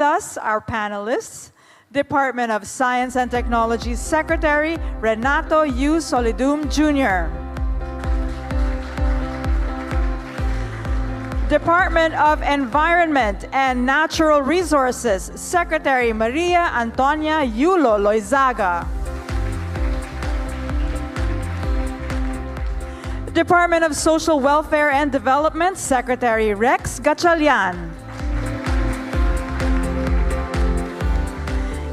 Thus, our panelists, Department of Science and Technology Secretary Renato U. Solidum Jr., Department of Environment and Natural Resources Secretary Maria Antonia Yulo Loizaga, Department of Social Welfare and Development Secretary Rex Gatchalian,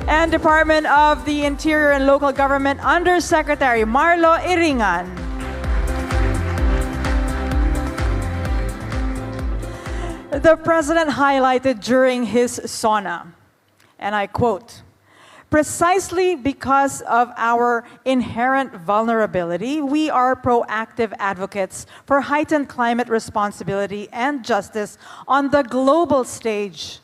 and Department of the Interior and Local Government Undersecretary Marlo Iringan. The President highlighted during his SONA, and I quote, "Precisely because of our inherent vulnerability, we are proactive advocates for heightened climate responsibility and justice on the global stage.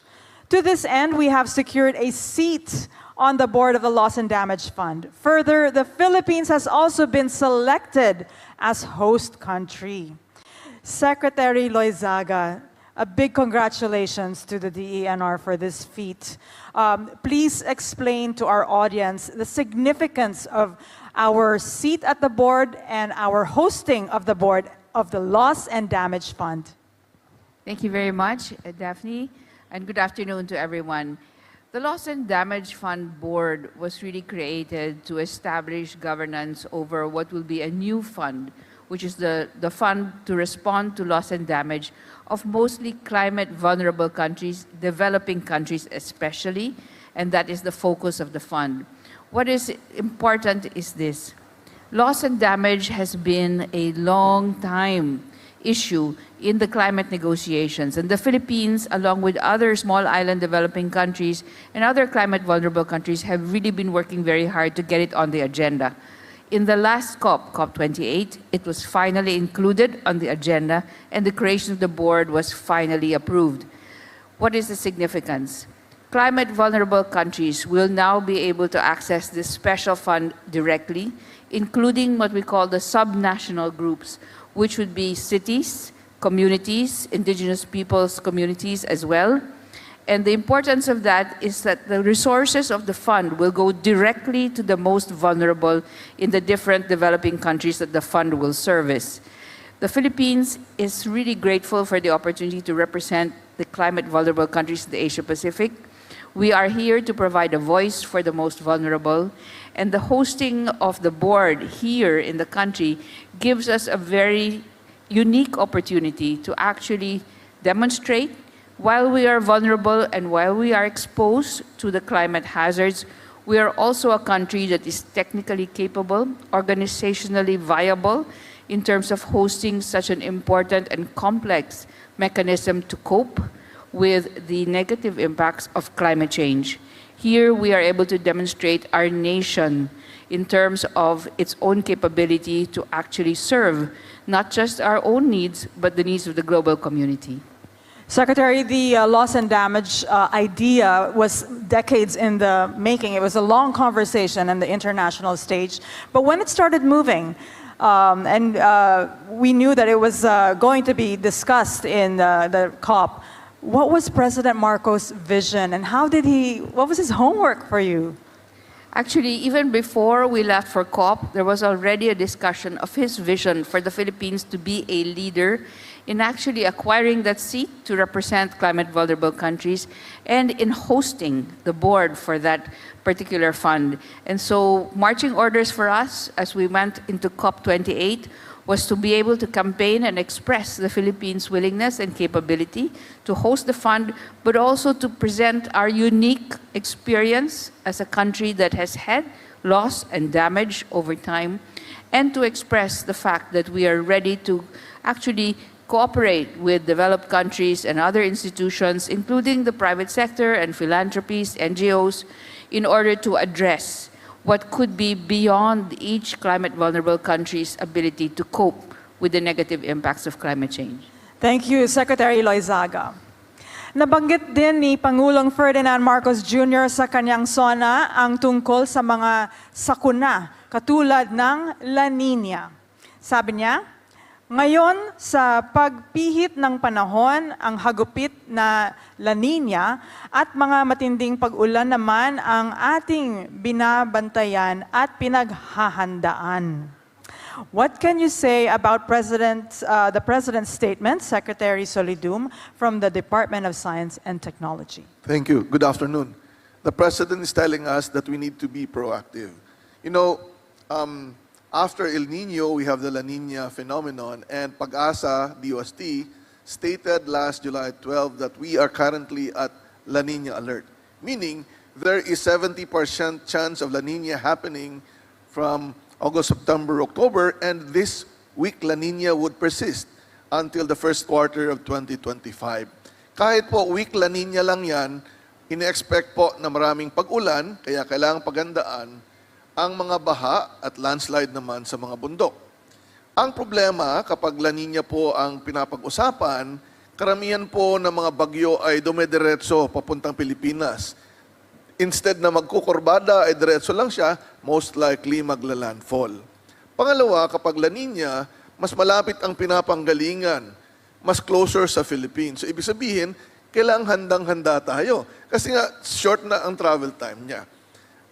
To this end, we have secured a seat on the board of the Loss and Damage Fund. Further, the Philippines has also been selected as host country." Secretary Loizaga, a big congratulations to the DENR for this feat. Please explain to our audience the significance of our seat at the board and our hosting of the board of the Loss and Damage Fund. Thank you very much, Daphne, and good afternoon to everyone. The Loss and Damage Fund Board was really created to establish governance over what will be a new fund, which is the fund to respond to loss and damage of mostly climate vulnerable countries, developing countries especially, and that is the focus of the fund. What is important is this. Loss and damage has been a long time issue in the climate negotiations, and the Philippines, along with other small island developing countries and other climate vulnerable countries, have really been working very hard to get it on the agenda. In the last COP, COP28, it was finally included on the agenda and the creation of the board was finally approved. What is the significance? Climate vulnerable countries will now be able to access this special fund directly, including what we call the subnational groups, which would be cities, communities, indigenous peoples communities as well. And the importance of that is that the resources of the fund will go directly to the most vulnerable in the different developing countries that the fund will service. The Philippines is really grateful for the opportunity to represent the climate vulnerable countries in the Asia Pacific. We are here to provide a voice for the most vulnerable, and the hosting of the board here in the country gives us a very unique opportunity to actually demonstrate while we are vulnerable and while we are exposed to the climate hazards, we are also a country that is technically capable, organizationally viable in terms of hosting such an important and complex mechanism to cope with the negative impacts of climate change. Here we are able to demonstrate our nation in terms of its own capability to actually serve not just our own needs, but the needs of the global community. Secretary, the loss and damage idea was decades in the making. It was a long conversation in the international stage. But when it started moving, we knew that it was going to be discussed in the COP, what was President Marcos' vision and what was his homework for you? Actually, even before we left for COP, there was already a discussion of his vision for the Philippines to be a leader in actually acquiring that seat to represent climate vulnerable countries and in hosting the board for that particular fund. And so marching orders for us as we went into COP28 was to be able to campaign and express the Philippines' willingness and capability to host the fund, but also to present our unique experience as a country that has had loss and damage over time, and to express the fact that we are ready to actually cooperate with developed countries and other institutions, including the private sector and philanthropies, NGOs, in order to address what could be beyond each climate vulnerable country's ability to cope with the negative impacts of climate change. Thank you, Secretary Loizaga. Nabanggit din ni Pangulong Ferdinand Marcos Jr. sa kanyang SONA ang tungkol sa mga sakuna katulad ng La Nina. Sabi niya, Ngayon, sa pagpihit ng panahon, ang hagupit na La Nina at mga matinding pag-ulan naman ang ating binabantayan at pinaghahandaan. What can you say about the President's statement, Secretary Solidum, from the Department of Science and Technology? Thank you. Good afternoon. The President is telling us that we need to be proactive. You know, after El Nino, we have the La Nina phenomenon, and Pag-asa, DOST, stated last July 12 that we are currently at La Nina alert, meaning there is 70% chance of La Nina happening from August, September, October, and this weak La Nina would persist until the first quarter of 2025. Kahit po weak La Nina lang yan, ine-expect po na maraming pag-ulan, kaya kailangang pagandaan ang mga baha at landslide naman sa mga bundok. Ang problema kapag La Nina po ang pinapag-usapan, karamihan po ng mga bagyo ay dumediretso papuntang Pilipinas. Instead na magkukurbada ay diretso lang siya, most likely magla-landfall. Pangalawa, kapag La Nina, mas malapit ang pinapanggalingan, mas closer sa Philippines. So ibig sabihin, kailangang handang-handa tayo. Kasi nga, short na ang travel time niya.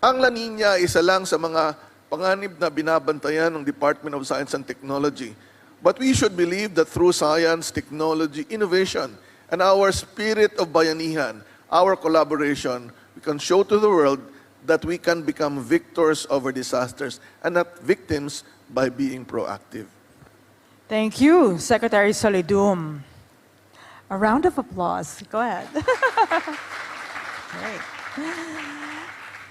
Ang La Nina, isa lang sa mga panganib na binabantayan ng Department of Science and Technology. But we should believe that through science, technology, innovation, and our spirit of bayanihan, our collaboration, we can show to the world that we can become victors over disasters and not victims by being proactive. Thank you, Secretary Solidum. A round of applause. Go ahead. Great.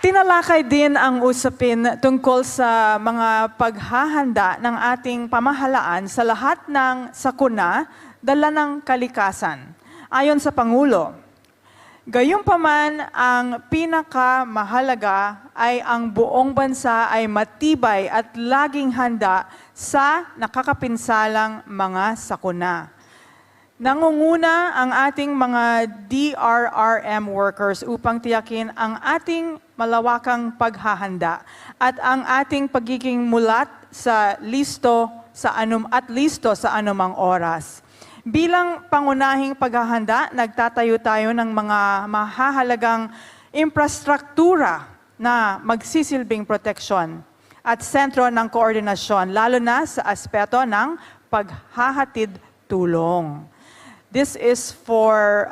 Tinalakay din ang usapin tungkol sa mga paghahanda ng ating pamahalaan sa lahat ng sakuna, dala ng kalikasan. Ayon sa Pangulo, gayunpaman ang pinakamahalaga ay ang buong bansa ay matibay at laging handa sa nakakapinsalang mga sakuna. Nangunguna ang ating mga DRRM workers upang tiyakin ang ating malawakang paghahanda at ang ating pagiging mulat sa listo sa anumang oras. Bilang pangunahing paghahanda, nagtatayo tayo ng mga mahahalagang infrastruktura na magsisilbing proteksyon at sentro ng koordinasyon, lalo na sa aspeto ng paghahatid tulong. This is for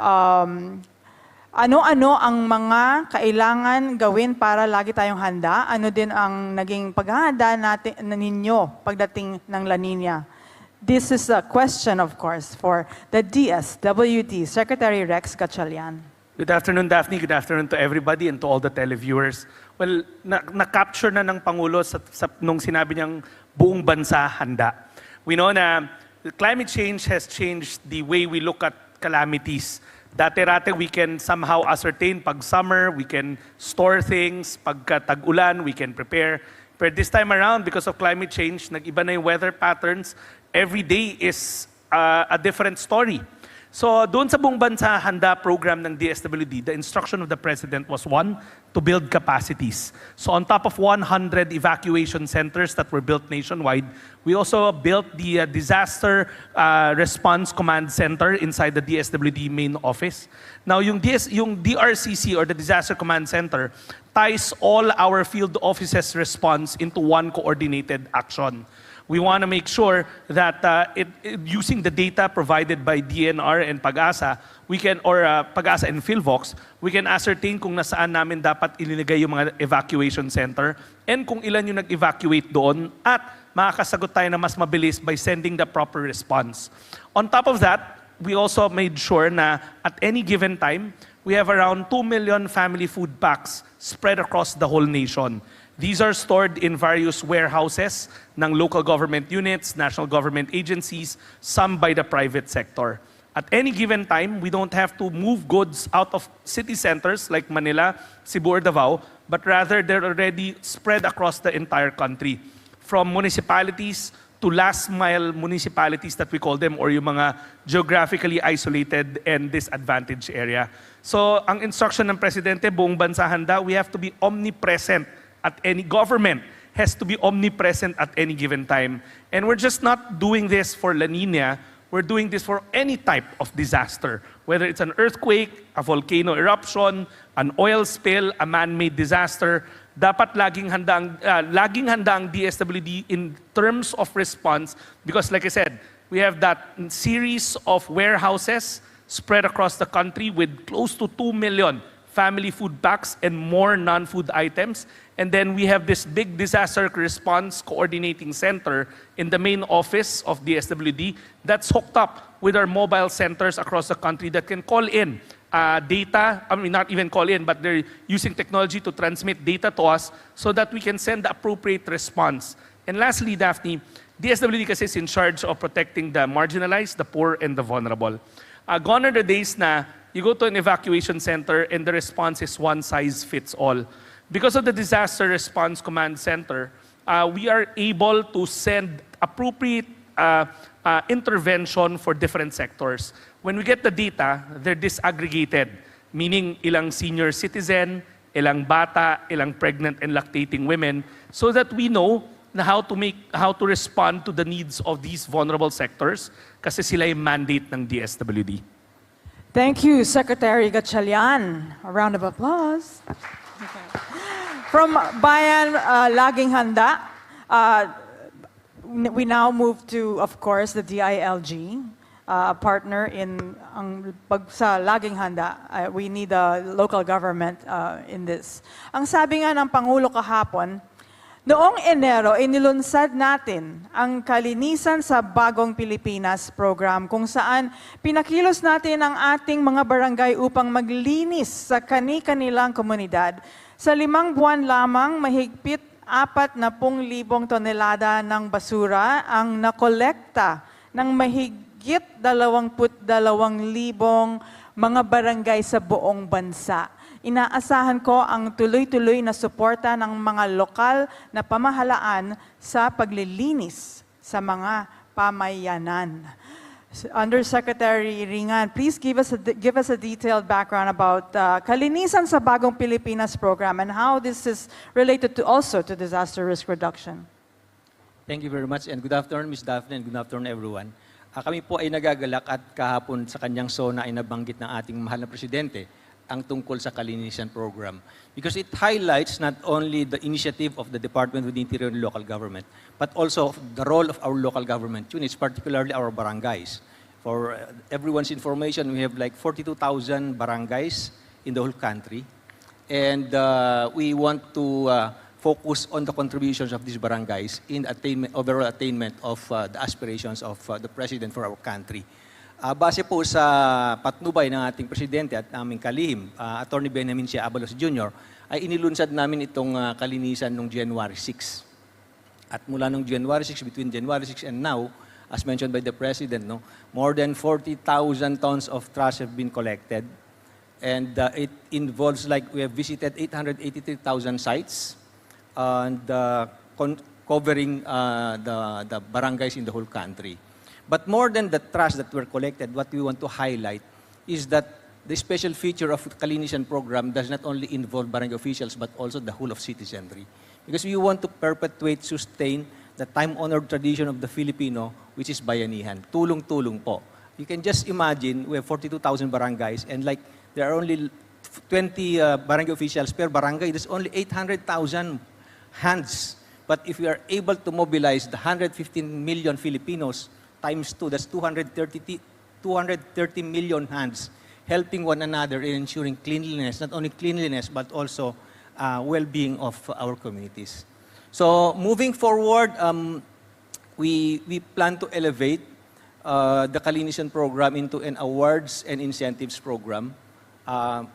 ano-ano ang mga kailangan gawin para lagi tayong handa. Ano din ang naging paghahanda ninyo pagdating ng La Nina. This is a question, of course, for the DSWD, Secretary Rex Gatchalian. Good afternoon, Daphne. Good afternoon to everybody and to all the televiewers. Well, na-capture na ng Pangulo nung sinabi niyang buong bansa handa. We know na climate change has changed the way we look at calamities. Dati-rate, we can somehow ascertain pag summer, we can store things, pagka tag-ulan, we can prepare. But this time around, because of climate change, nag-iba na yung weather patterns. Every day is a different story. So doon sa buong bansa handa program ng DSWD, the instruction of the President was one, to build capacities. So on top of 100 evacuation centers that were built nationwide, we also built the Disaster Response Command Center inside the DSWD main office. Now yung DRCC or the Disaster Command Center ties all our field offices' response into one coordinated action. We want to make sure that using the data provided by DNR and Pag-asa, Pag-asa and PhilVox, we can ascertain kung nasaan namin dapat ilinagay yung mga evacuation center and kung ilan yung nag-evacuate doon at makakasagot tayo na mas mabilis by sending the proper response. On top of that, we also made sure na at any given time, we have around 2 million family food packs spread across the whole nation. These are stored in various warehouses ng local government units, national government agencies, some by the private sector. At any given time, we don't have to move goods out of city centers like Manila, Cebu, or Davao, but rather they're already spread across the entire country. From municipalities to last mile municipalities that we call them, or yung mga geographically isolated and disadvantaged area. So ang instruction ng Presidente, buong bansa handa, we have to be omnipresent at any government has to be omnipresent at any given time. And we're just not doing this for La Nina, we're doing this for any type of disaster, whether it's an earthquake, a volcano eruption, an oil spill, a man-made disaster. Dapat laging handa ang DSWD in terms of response because like I said, we have that series of warehouses spread across the country with close to 2 million family food packs and more non-food items. And then we have this big disaster response coordinating center in the main office of DSWD that's hooked up with our mobile centers across the country that can call in data, I mean not even call in, but they're using technology to transmit data to us so that we can send the appropriate response. And lastly, Daphne, DSWD kasi is in charge of protecting the marginalized, the poor, and the vulnerable. Gone are the days na you go to an evacuation center and the response is one size fits all. Because of the Disaster Response Command Center, we are able to send appropriate intervention for different sectors. When we get the data, they're disaggregated, meaning ilang senior citizen, ilang bata, ilang pregnant and lactating women, so that we know na how to respond to the needs of these vulnerable sectors kasi sila yung mandate ng DSWD. Thank you, Secretary Gatchalian. A round of applause. From Bayan, Laging Handa, we now move to, of course, the DILG, a partner in sa Laging Handa. We need a local government in this. Ang sabi nga ng Pangulo kahapon, noong Enero, inilunsad natin ang Kalinisan sa Bagong Pilipinas program kung saan pinakilos natin ang ating mga barangay upang maglinis sa kani-kanilang komunidad. Sa 5 buwan lamang, mahigpit 40,000 tonelada ng basura ang nakolekta ng mahigit 22,000 mga barangay sa buong bansa. Inaasahan ko ang tuloy-tuloy na suporta ng mga lokal na pamahalaan sa paglilinis sa mga pamayanan. Undersecretary Ringan, please give us a detailed background about Kalinisan sa Bagong Pilipinas program and how this is related also to disaster risk reduction. Thank you very much and good afternoon, Ms. Daphne, and good afternoon, everyone. Kami po ay nagagalak at kahapon sa kanyang SONA ay nabanggit ng ating mahal na presidente ang tungkol sa Kalinisan program. Because it highlights not only the initiative of the Department of the Interior and Local Government, but also the role of our local government units, particularly our barangays. For everyone's information, we have like 42,000 barangays in the whole country. And we want to focus on the contributions of these barangays in overall attainment of the aspirations of the President for our country. Base po sa patnubay ng ating Presidente at aming kalihim, Attorney Benjamin C. Abalos Jr., ay inilunsad namin itong kalinisan noong January 6. At mula noong January 6, between January 6 and now, as mentioned by the President, more than 40,000 tons of trash have been collected. And it involves, like, we have visited 883,000 sites and covering the barangays in the whole country. But more than the trash that were collected, what we want to highlight is that the special feature of the Kalinisan program does not only involve barangay officials, but also the whole of citizenry. Because we want to perpetuate, sustain the time-honored tradition of the Filipino, which is bayanihan. Tulong-tulong po. You can just imagine, we have 42,000 barangays, and like there are only 20 barangay officials per barangay. There's only 800,000 hands. But if we are able to mobilize the 115 million Filipinos, times 2, that's 230 million hands helping one another in ensuring cleanliness, not only cleanliness, but also well-being of our communities. So moving forward, we plan to elevate the Kalinisan program into an awards and incentives program,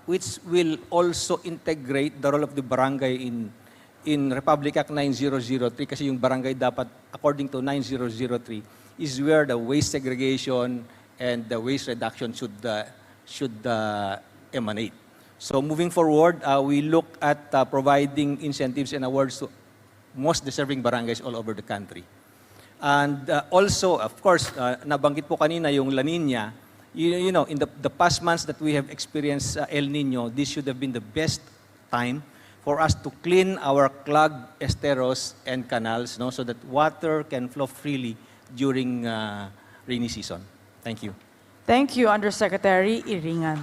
which will also integrate the role of the barangay in Republic Act 9003, kasi yung barangay dapat, according to 9003, is where the waste segregation and the waste reduction should emanate. So moving forward, we look at providing incentives and awards to most deserving barangays all over the country. And also, of course, nabanggit po kanina yung La Nina. You know, in the past months that we have experienced El Nino, this should have been the best time for us to clean our clogged esteros and canals, no, so that water can flow freely during rainy season. Thank you. Thank you, Undersecretary Iringan.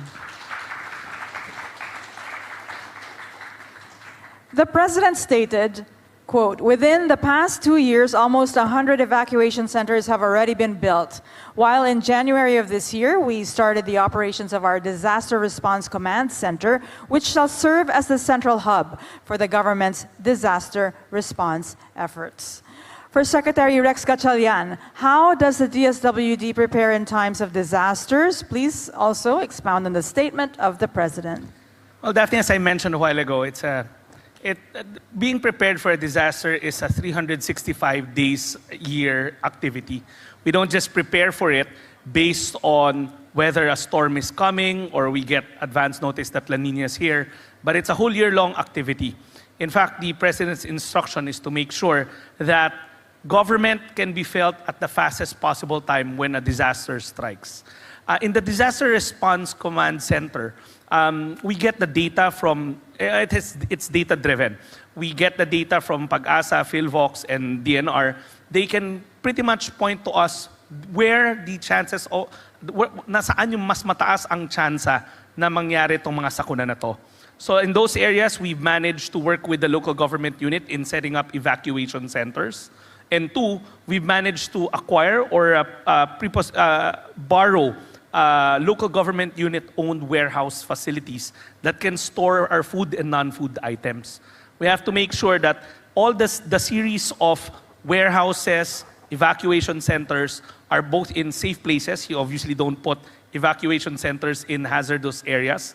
The President stated, quote, "Within the past 2 years, almost 100 evacuation centers have already been built. While in January of this year, we started the operations of our Disaster Response Command Center, which shall serve as the central hub for the government's disaster response efforts." For Secretary Rex Gatchalian, how does the DSWD prepare in times of disasters? Please also expound on the statement of the President. Well, Daphne, as I mentioned a while ago, being prepared for a disaster is a 365 days a year activity. We don't just prepare for it based on whether a storm is coming or we get advance notice that La Nina is here, but it's a whole year-long activity. In fact, the President's instruction is to make sure that government can be felt at the fastest possible time when a disaster strikes. In the Disaster Response Command Center, we get the data from, it's data-driven. We get the data from Pag-asa, PhilVox, and DNR. They can pretty much point to us where the chances, nasaan yung mas mataas ang tsansa na mangyari itong mga sakuna na to. So in those areas, we've managed to work with the local government unit in setting up evacuation centers. And two, we've managed to acquire or borrow local government unit-owned warehouse facilities that can store our food and non-food items. We have to make sure that all the series of warehouses, evacuation centers are both in safe places. You obviously don't put evacuation centers in hazardous areas.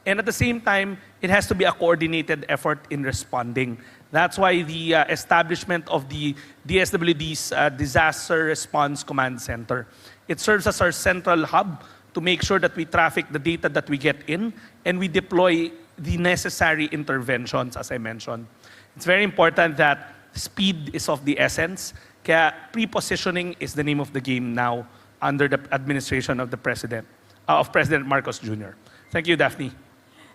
And at the same time, it has to be a coordinated effort in responding. That's why the establishment of the DSWD's Disaster Response Command Center. It serves as our central hub to make sure that we traffic the data that we get in and we deploy the necessary interventions, as I mentioned. It's very important that speed is of the essence. Kaya pre-positioning is the name of the game now under the administration of the President, of President Marcos Jr. Thank you, Daphne.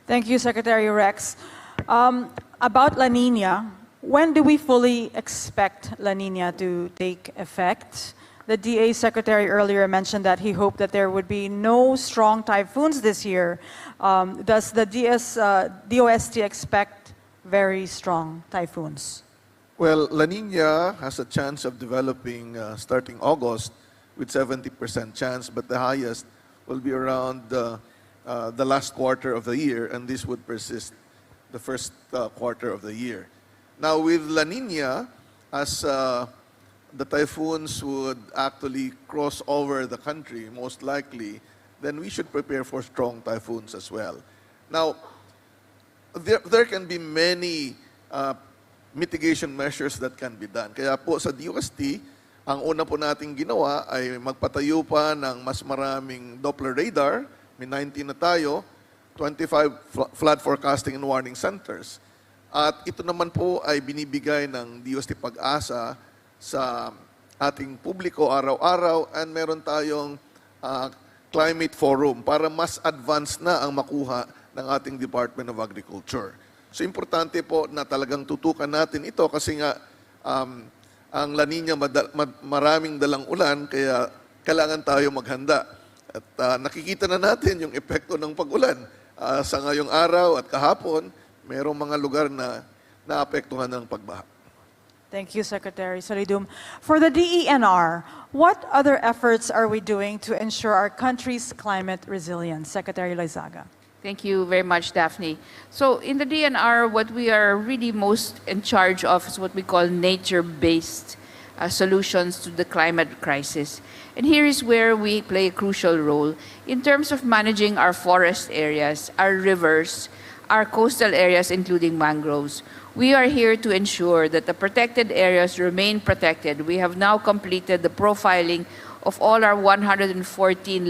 Thank you, Secretary Rex. About La Nina, when do we fully expect La Nina to take effect? The DA Secretary earlier mentioned that he hoped that there would be no strong typhoons this year. Does the DOST expect very strong typhoons? Well, La Nina has a chance of developing starting August with 70% chance, but the highest will be around the last quarter of the year, and this would persist the first quarter of the year. Now, with La Nina, as the typhoons would actually cross over the country, most likely, then we should prepare for strong typhoons as well. Now, there can be many mitigation measures that can be done. Kaya po sa DOST, ang una po nating ginawa ay magpatayo pa ng mas maraming Doppler radar, may 19 na tayo, 25 flood forecasting and warning centers. At ito naman po ay binibigay ng DOST Pag-asa sa ating publiko araw-araw, and meron tayong climate forum para mas advanced na ang makuha ng ating Department of Agriculture. So importante po na talagang tutukan natin ito kasi nga ang La Nina maraming dalang ulan, kaya kailangan tayo maghanda. At nakikita na natin yung epekto ng pag-ulan. Sa ngayong araw at kahapon, mayroong mga lugar na naapektuhan ng pagbaha. Thank you, Secretary Solidum. For the DENR, what other efforts are we doing to ensure our country's climate resilience? Secretary Lizaga. Thank you very much, Daphne. So in the DNR, what we are really most in charge of is what we call nature-based solutions to the climate crisis. And here is where we play a crucial role in terms of managing our forest areas, our rivers, our coastal areas, including mangroves. We are here to ensure that the protected areas remain protected. We have now completed the profiling of all our 114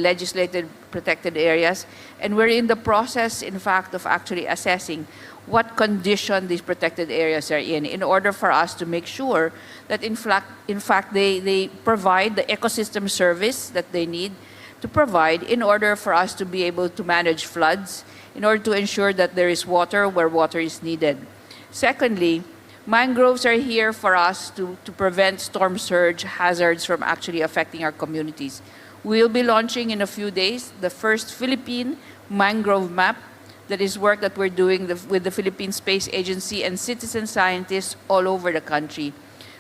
legislated protected areas, and we're in the process, in fact, of actually assessing what condition these protected areas are in order for us to make sure that in fact they provide the ecosystem service that they need to provide in order for us to be able to manage floods, in order to ensure that there is water where water is needed. Secondly, mangroves are here for us to prevent storm surge hazards from actually affecting our communities. We'll be launching in a few days the first Philippine mangrove map. That is work that we're doing with the Philippine Space Agency and citizen scientists all over the country.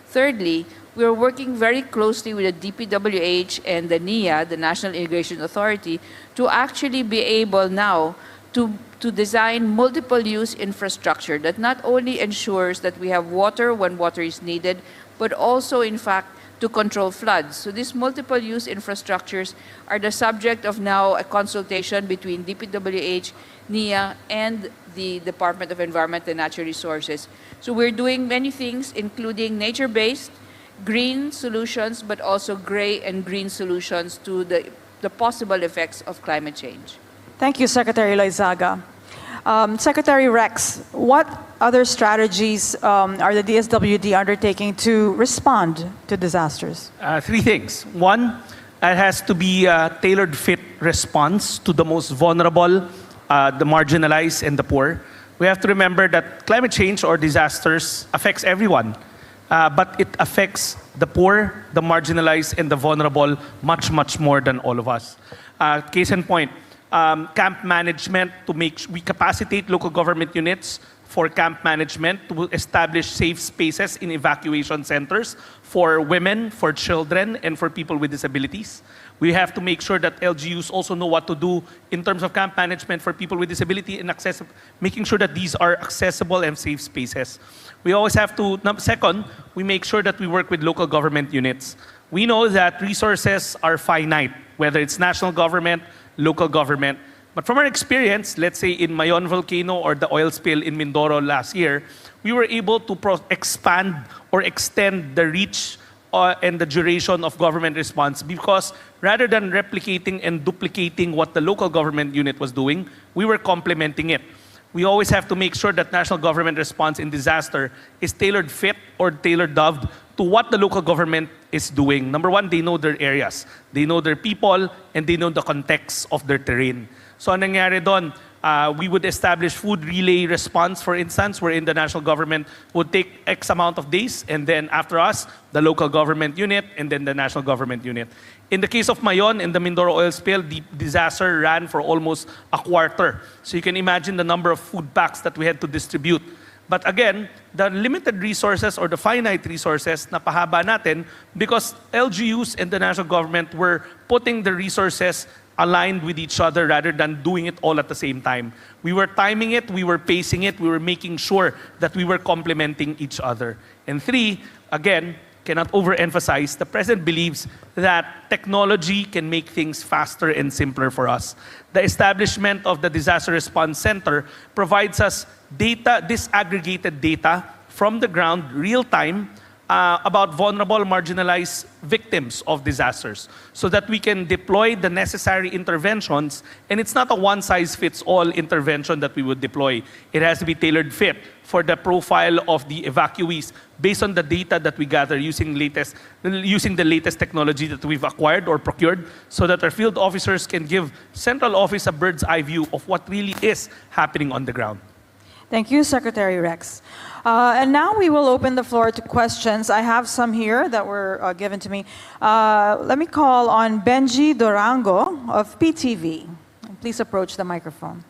Thirdly, we are working very closely with the DPWH and the NIA, the National Irrigation Authority, to actually be able now to design multiple-use infrastructure that not only ensures that we have water when water is needed, but also, in fact, to control floods. So these multiple-use infrastructures are the subject of now a consultation between DPWH, NIA, and the Department of Environment and Natural Resources. So we're doing many things, including nature-based, green solutions, but also gray and green solutions to the possible effects of climate change. Thank you, Secretary Loizaga. Secretary Rex, what other strategies are the DSWD undertaking to respond to disasters? Three things. One, it has to be a tailored fit response to the most vulnerable, the marginalized, and the poor. We have to remember that climate change or disasters affects everyone, but it affects the poor, the marginalized, and the vulnerable much, much more than all of us. Case in point, camp management we capacitate local government units for camp management to establish safe spaces in evacuation centers for women, for children, and for people with disabilities. We have to make sure that LGUs also know what to do in terms of camp management for people with disability and making sure that these are accessible and safe spaces. We always have to, second, we make sure that we work with local government units. We know that resources are finite, whether it's national government, local government. But from our experience, let's say in Ngayon volcano or the oil spill in Mindoro last year, we were able to expand or extend the reach and the duration of government response because rather than replicating and duplicating what the local government unit was doing, we were complementing it. We always have to make sure that national government response in disaster is tailored fit or tailored doved to what the local government is doing. Number one, they know their areas, they know their people, and they know the context of their terrain. So ang nangyari doon, we would establish food relay response, for instance, wherein the national government would take X amount of days, and then after us, the local government unit, and then the national government unit. In the case of Ngayon, in the Mindoro oil spill, the disaster ran for almost a quarter. So you can imagine the number of food packs that we had to distribute. But again, the limited resources or the finite resources na pahaba natin because LGUs and the national government were putting the resources aligned with each other rather than doing it all at the same time. We were timing it, we were pacing it, we were making sure that we were complementing each other. And three, again, cannot overemphasize, the President believes that technology can make things faster and simpler for us. The establishment of the Disaster Response Center provides us data, disaggregated data from the ground, real time, about vulnerable, marginalized victims of disasters so that we can deploy the necessary interventions. And it's not a one-size-fits-all intervention that we would deploy. It has to be tailored fit for the profile of the evacuees based on the data that we gather using the latest technology that we've acquired or procured so that our field officers can give central office a bird's eye view of what really is happening on the ground. Thank you, Secretary Rex. And now we will open the floor to questions. I have some here that were given to me. Let me call on Benji Durango of PTV. Please approach the microphone.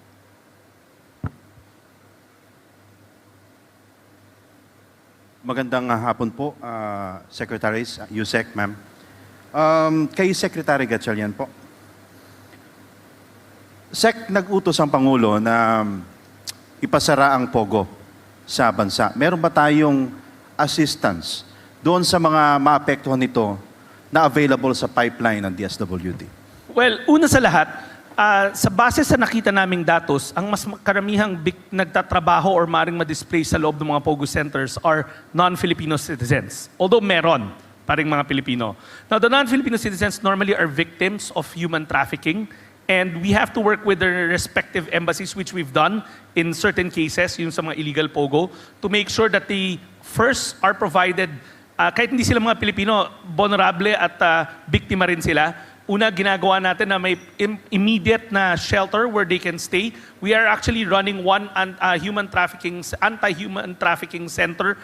Magandang hapon po, Secretaries, Yusek, ma'am. Kay Secretary Gatchalian po. Nag-utos ang Pangulo na ipasara ang POGO sa bansa. Meron ba tayong assistance doon sa mga maapektuhan nito na available sa pipeline ng DSWD? Well, una sa lahat, sa base sa nakita naming datos, ang mas karamihang nagtatrabaho or maring ma-display sa loob ng mga POGO centers are non-Filipino citizens. Although meron pa ring mga Pilipino. Now, the non-Filipino citizens normally are victims of human trafficking. And we have to work with their respective embassies, which we've done in certain cases, yung sa mga illegal POGO, to make sure that they first are provided, kahit hindi sila mga Pilipino, vulnerable at biktima rin sila, una, ginagawa natin na may immediate na shelter where they can stay. We are actually running one anti-human trafficking center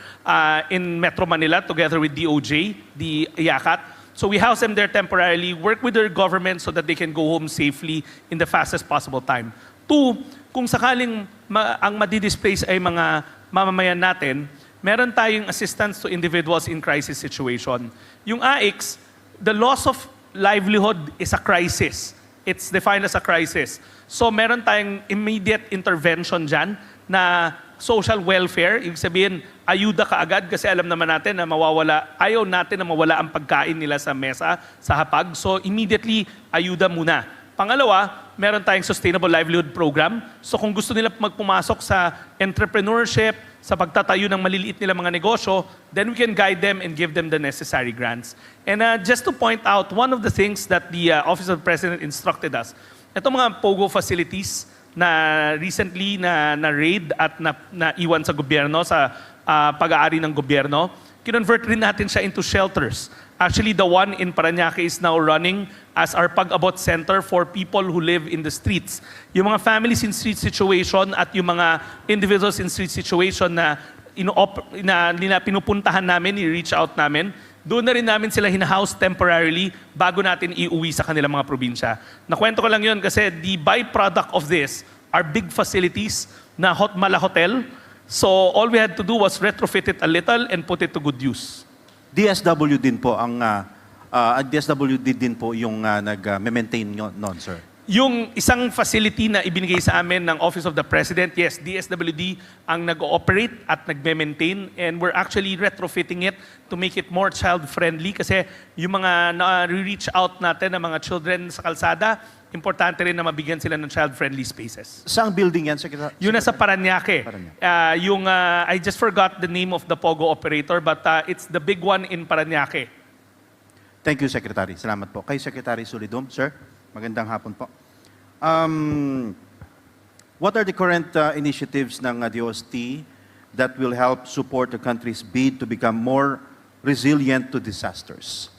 in Metro Manila together with DOJ, the IACAT. So we house them there temporarily, work with their government so that they can go home safely in the fastest possible time. Two, kung sakaling ang madi-displace ay mga mamamayan natin, meron tayong assistance to individuals in crisis situation. Yung AICS, the loss of livelihood is a crisis. It's defined as a crisis. So meron tayong immediate intervention dyan na social welfare. Ibig sabihin, ayuda ka agad kasi alam naman natin na ayaw natin na mawala ang pagkain nila sa mesa, sa hapag. So immediately, ayuda muna. Pangalawa, meron tayong sustainable livelihood program. So kung gusto nila magpumasok sa entrepreneurship, sa pagtatayo ng maliliit nila mga negosyo, then we can guide them and give them the necessary grants. And just to point out, one of the things that the Office of the President instructed us, itong mga POGO facilities na recently na-raid at na-iwan sa gobyerno, sa pag-aari ng gobyerno, kinonvert rin natin siya into shelters. Actually, the one in Parañaque is now running as our pag-abot center for people who live in the streets. Yung mga families in street situation at yung mga individuals in street situation na pinupuntahan namin, i-reach out namin, doon na rin namin sila hinahouse temporarily bago natin iuwi sa kanilang mga probinsya. Nakwento ko lang yun kasi the byproduct of this are big facilities na mala hotel. So all we had to do was retrofit it a little and put it to good use. DSWD din po DSWD din po yung nag-maintain noon, sir. Yung isang facility na ibinigay sa amin ng Office of the President, yes, DSWD ang nag-ooperate at nag-maintain, and we're actually retrofitting it to make it more child-friendly kasi yung mga na-reach out natin ng mga children sa kalsada, importante rin na mabigyan sila ng child-friendly spaces. Saang building yan, Secretary? Yun nasa Parañaque. I just forgot the name of the POGO operator, but it's the big one in Parañaque. Thank you, Secretary. Salamat po. Kay Secretary Solidum, sir. Magandang hapon po. What are the current initiatives ng DOST that will help support the country's bid to become more resilient to disasters?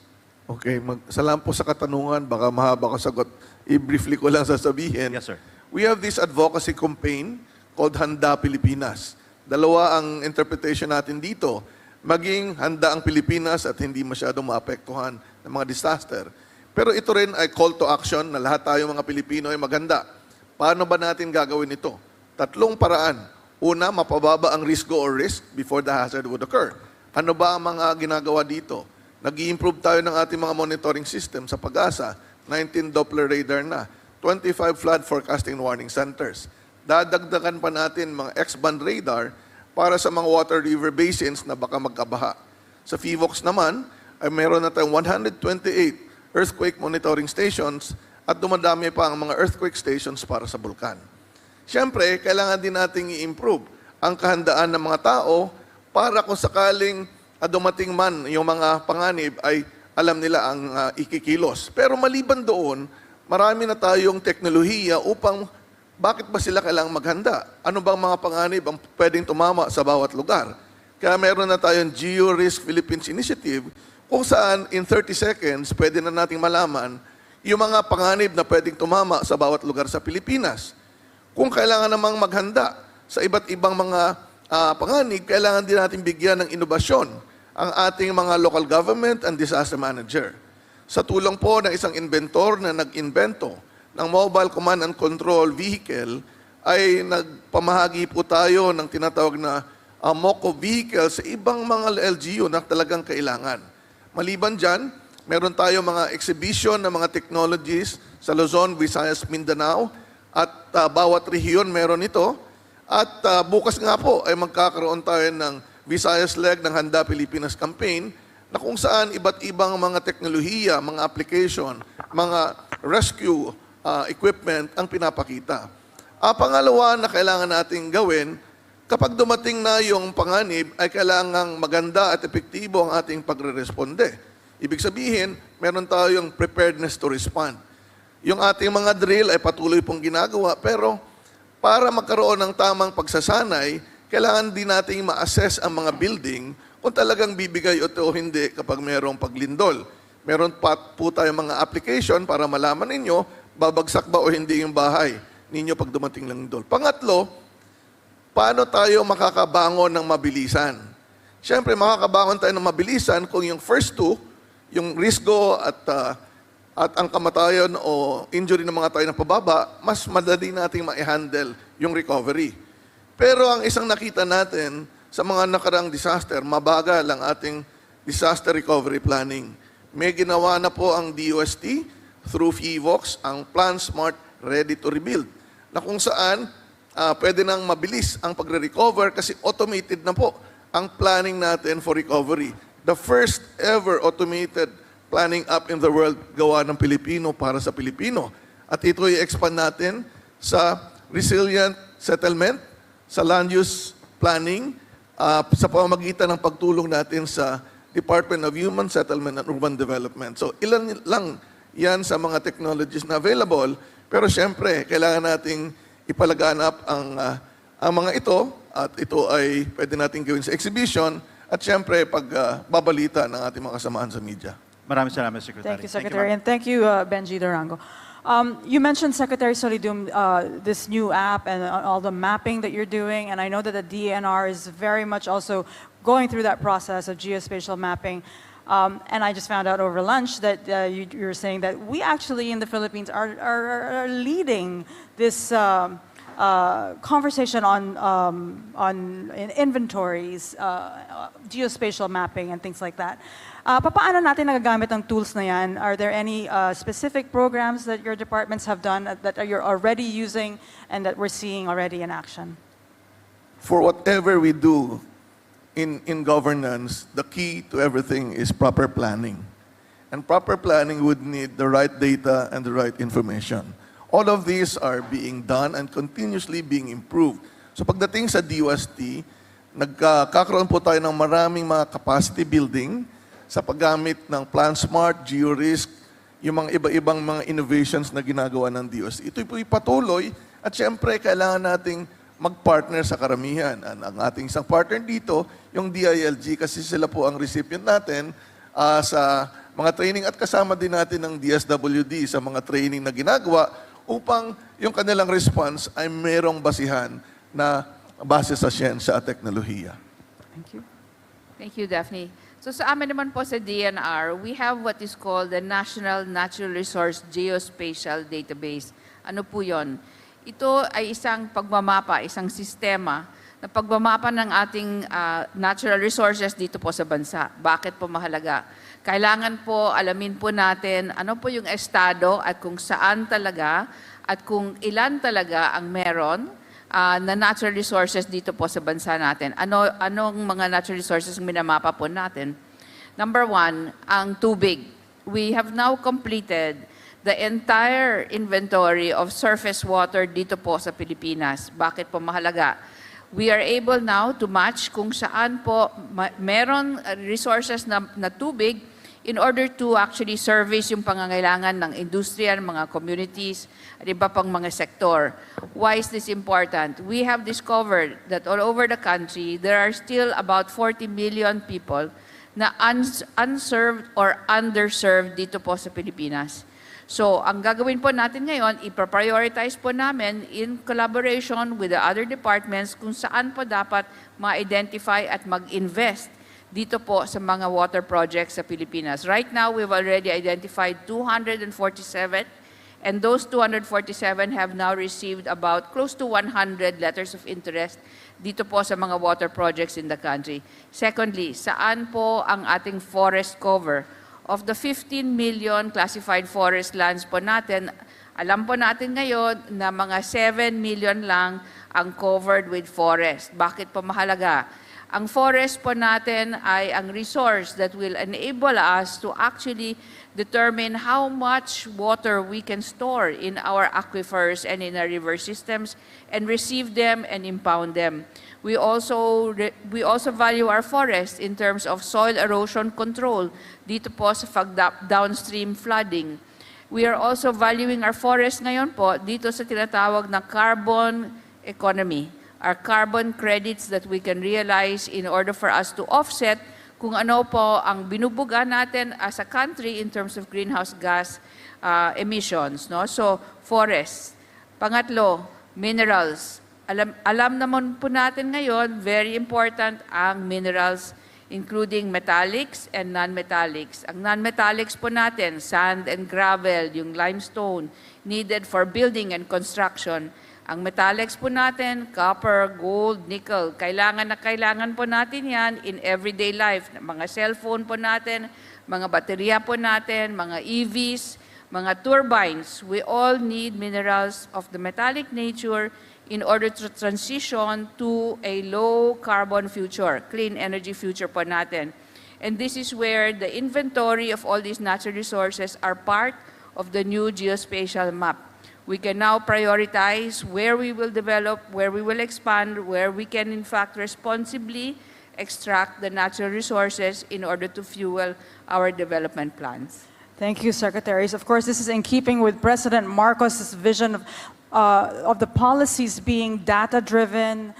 Okay, salamat po sa katanungan. Baka mahaba ko sagot. I-briefly ko lang sasabihin. Yes, sir. We have this advocacy campaign called Handa Pilipinas. Dalawa ang interpretation natin dito. Maging handa ang Pilipinas at hindi masyadong maapektuhan ng mga disaster. Pero ito rin ay call to action na lahat tayo mga Pilipino ay maganda. Paano ba natin gagawin ito? 3 paraan. Una, mapababa ang risk before the hazard would occur. Ano ba ang mga ginagawa dito? Nag-i-improve tayo ng ating mga monitoring system sa Pag-asa, 19 Doppler radar na, 25 flood forecasting warning centers. Dadagdagan pa natin mga X-band radar para sa mga water river basins na baka magkabaha. Sa FIVOX naman, ay meron na tayong 128 earthquake monitoring stations at dumadami pa ang mga earthquake stations para sa bulkan. Siyempre, kailangan din nating i-improve ang kahandaan ng mga tao para kung sakaling dumating man yung mga panganib ay alam nila ang ikikilos. Pero maliban doon, marami na tayong teknolohiya upang bakit ba sila kailangang maghanda? Ano bang mga panganib ang pwedeng tumama sa bawat lugar? Kaya meron na tayong Geo-Risk Philippines Initiative kung saan in 30 seconds pwede na nating malaman yung mga panganib na pwedeng tumama sa bawat lugar sa Pilipinas. Kung kailangan namang maghanda sa iba't ibang mga panganib, kailangan din natin bigyan ng inobasyon ang ating mga local government and disaster manager. Sa tulong po ng isang inventor na nag-invento ng mobile command and control vehicle, ay nagpamahagi po tayo ng tinatawag na MOCO vehicle sa ibang mga LGU na talagang kailangan. Maliban dyan, meron tayo mga exhibition ng mga technologies sa Luzon, Visayas, Mindanao, at bawat rehiyon meron ito. At bukas nga po ay magkakaroon tayo ng Visayas leg ng Handa Pilipinas campaign na kung saan iba't ibang mga teknolohiya, mga application, mga rescue equipment ang pinapakita. Pangalawa na kailangan nating gawin, kapag dumating na yung panganib, ay kailangang maganda at epektibo ang ating pagre-responde. Ibig sabihin, meron tayong preparedness to respond. Yung ating mga drill ay patuloy pong ginagawa, pero para magkaroon ng tamang pagsasanay, kailangan din nating ma-assess ang mga building kung talagang bibigay o hindi kapag mayroong paglindol. Meron pa po tayong mga application para malaman ninyo, babagsak ba o hindi yung bahay ninyo pag dumating lang doon. Pangatlo, paano tayo makakabangon ng mabilisan? Siyempre, makakabangon tayo ng mabilisan kung yung first two, yung risgo at ang kamatayan o injury ng mga tayo na pababa, mas madali nating ma-handle yung recovery. Pero ang isang nakita natin sa mga nakarang disaster, mabagal ang ating disaster recovery planning. May ginawa na po ang DSWD through FIVOX, ang Plan Smart Ready to Rebuild, na kung saan pwede nang mabilis ang pagre-recover kasi automated na po ang planning natin for recovery. The first ever automated planning app in the world gawa ng Pilipino para sa Pilipino. At ito i-expand natin sa resilient settlement, sa land use planning, sa pamamagitan ng pagtulong natin sa Department of Human Settlement and Urban Development. So ilan lang yan sa mga technologies na available, pero siyempre, kailangan nating ipalaganap ang mga ito, at ito ay pwede natin gawin sa exhibition, at siyempre, pagbabalita ng ating mga kasamahan sa media. Maraming salamat, Secretary. Thank you, Secretary. And thank you, Benji Durango. You mentioned, Secretary Solidum, this new app and all the mapping that you're doing, and I know that the DNR is very much also going through that process of geospatial mapping. And I just found out over lunch that you were saying that we actually in the Philippines are leading this conversation on inventories, geospatial mapping, and things like that. Paano natin nagagamit ang tools na yan? Are there any specific programs that your departments have done that you're already using and that we're seeing already in action? For whatever we do in governance, the key to everything is proper planning. And proper planning would need the right data and the right information. All of these are being done and continuously being improved. So pagdating sa DSWD, nagkakaroon po tayo ng maraming mga capacity building sa paggamit ng Plan Smart, GeoRisk, yung mga iba-ibang mga innovations na ginagawa ng DSWD. Ito po'y patuloy at syempre kailangan nating mag-partner sa karamihan. Ang ating isang partner dito, yung DILG, kasi sila po ang recipient natin sa mga training at kasama din natin ng DSWD sa mga training na ginagawa upang yung kanilang response ay merong basihan na base sa siyensya at teknolohiya. Thank you. Thank you, Daphne. So sa amin naman po sa DNR, we have what is called the National Natural Resource Geospatial Database. Ano po yon? Ito ay isang pagmamapa, isang sistema na pagmamapa ng ating natural resources dito po sa bansa. Bakit po mahalaga? Kailangan po alamin po natin ano po yung estado at kung saan talaga at kung ilan talaga ang meron na natural resources dito po sa bansa natin. Anong mga natural resources ang minamapa po natin? Number one, ang tubig. We have now completed the entire inventory of surface water dito po sa Pilipinas. Bakit po mahalaga? We are able now to match kung saan po meron resources na tubig in order to actually service yung pangangailangan ng industriya, ng mga communities, at iba pang mga sektor. Why is this important? We have discovered that all over the country, there are still about 40 million people na unserved or underserved dito po sa Pilipinas. So, ang gagawin po natin ngayon, ipa-prioritize po namin in collaboration with the other departments kung saan po dapat ma-identify at mag-invest dito po sa mga water projects sa Pilipinas. Right now, we've already identified 247, and those 247 have now received about close to 100 letters of interest dito po sa mga water projects in the country. Secondly, saan po ang ating forest cover? Of the 15 million classified forest lands po natin, alam po natin ngayon na mga 7 million lang ang covered with forest. Bakit po mahalaga? Ang forest po natin ay ang resource that will enable us to actually determine how much water we can store in our aquifers and in our river systems and receive them and impound them. We also value our forest in terms of soil erosion control dito po sa downstream flooding. We are also valuing our forest ngayon po dito sa tinatawag na carbon economy. Our carbon credits that we can realize in order for us to offset kung ano po ang binubuga natin as a country in terms of greenhouse gas emissions. No? So, forests. Pangatlo, minerals. Alam naman po natin ngayon, very important ang minerals, including metallics and non-metallics. Ang non-metallics po natin, sand and gravel, yung limestone, needed for building and construction. Ang metallics po natin, copper, gold, nickel, kailangan na kailangan po natin yan in everyday life. Mga cellphone po natin, mga baterya po natin, mga EVs, mga turbines. We all need minerals of the metallic nature in order to transition to a low-carbon future, clean energy future po natin. And this is where the inventory of all these natural resources are part of the new geospatial map. We can now prioritize where we will develop, where we will expand, where we can in fact responsibly extract the natural resources in order to fuel our development plans. Thank you, Secretaries. Of course, this is in keeping with President Marcos's vision of the policies being data-driven,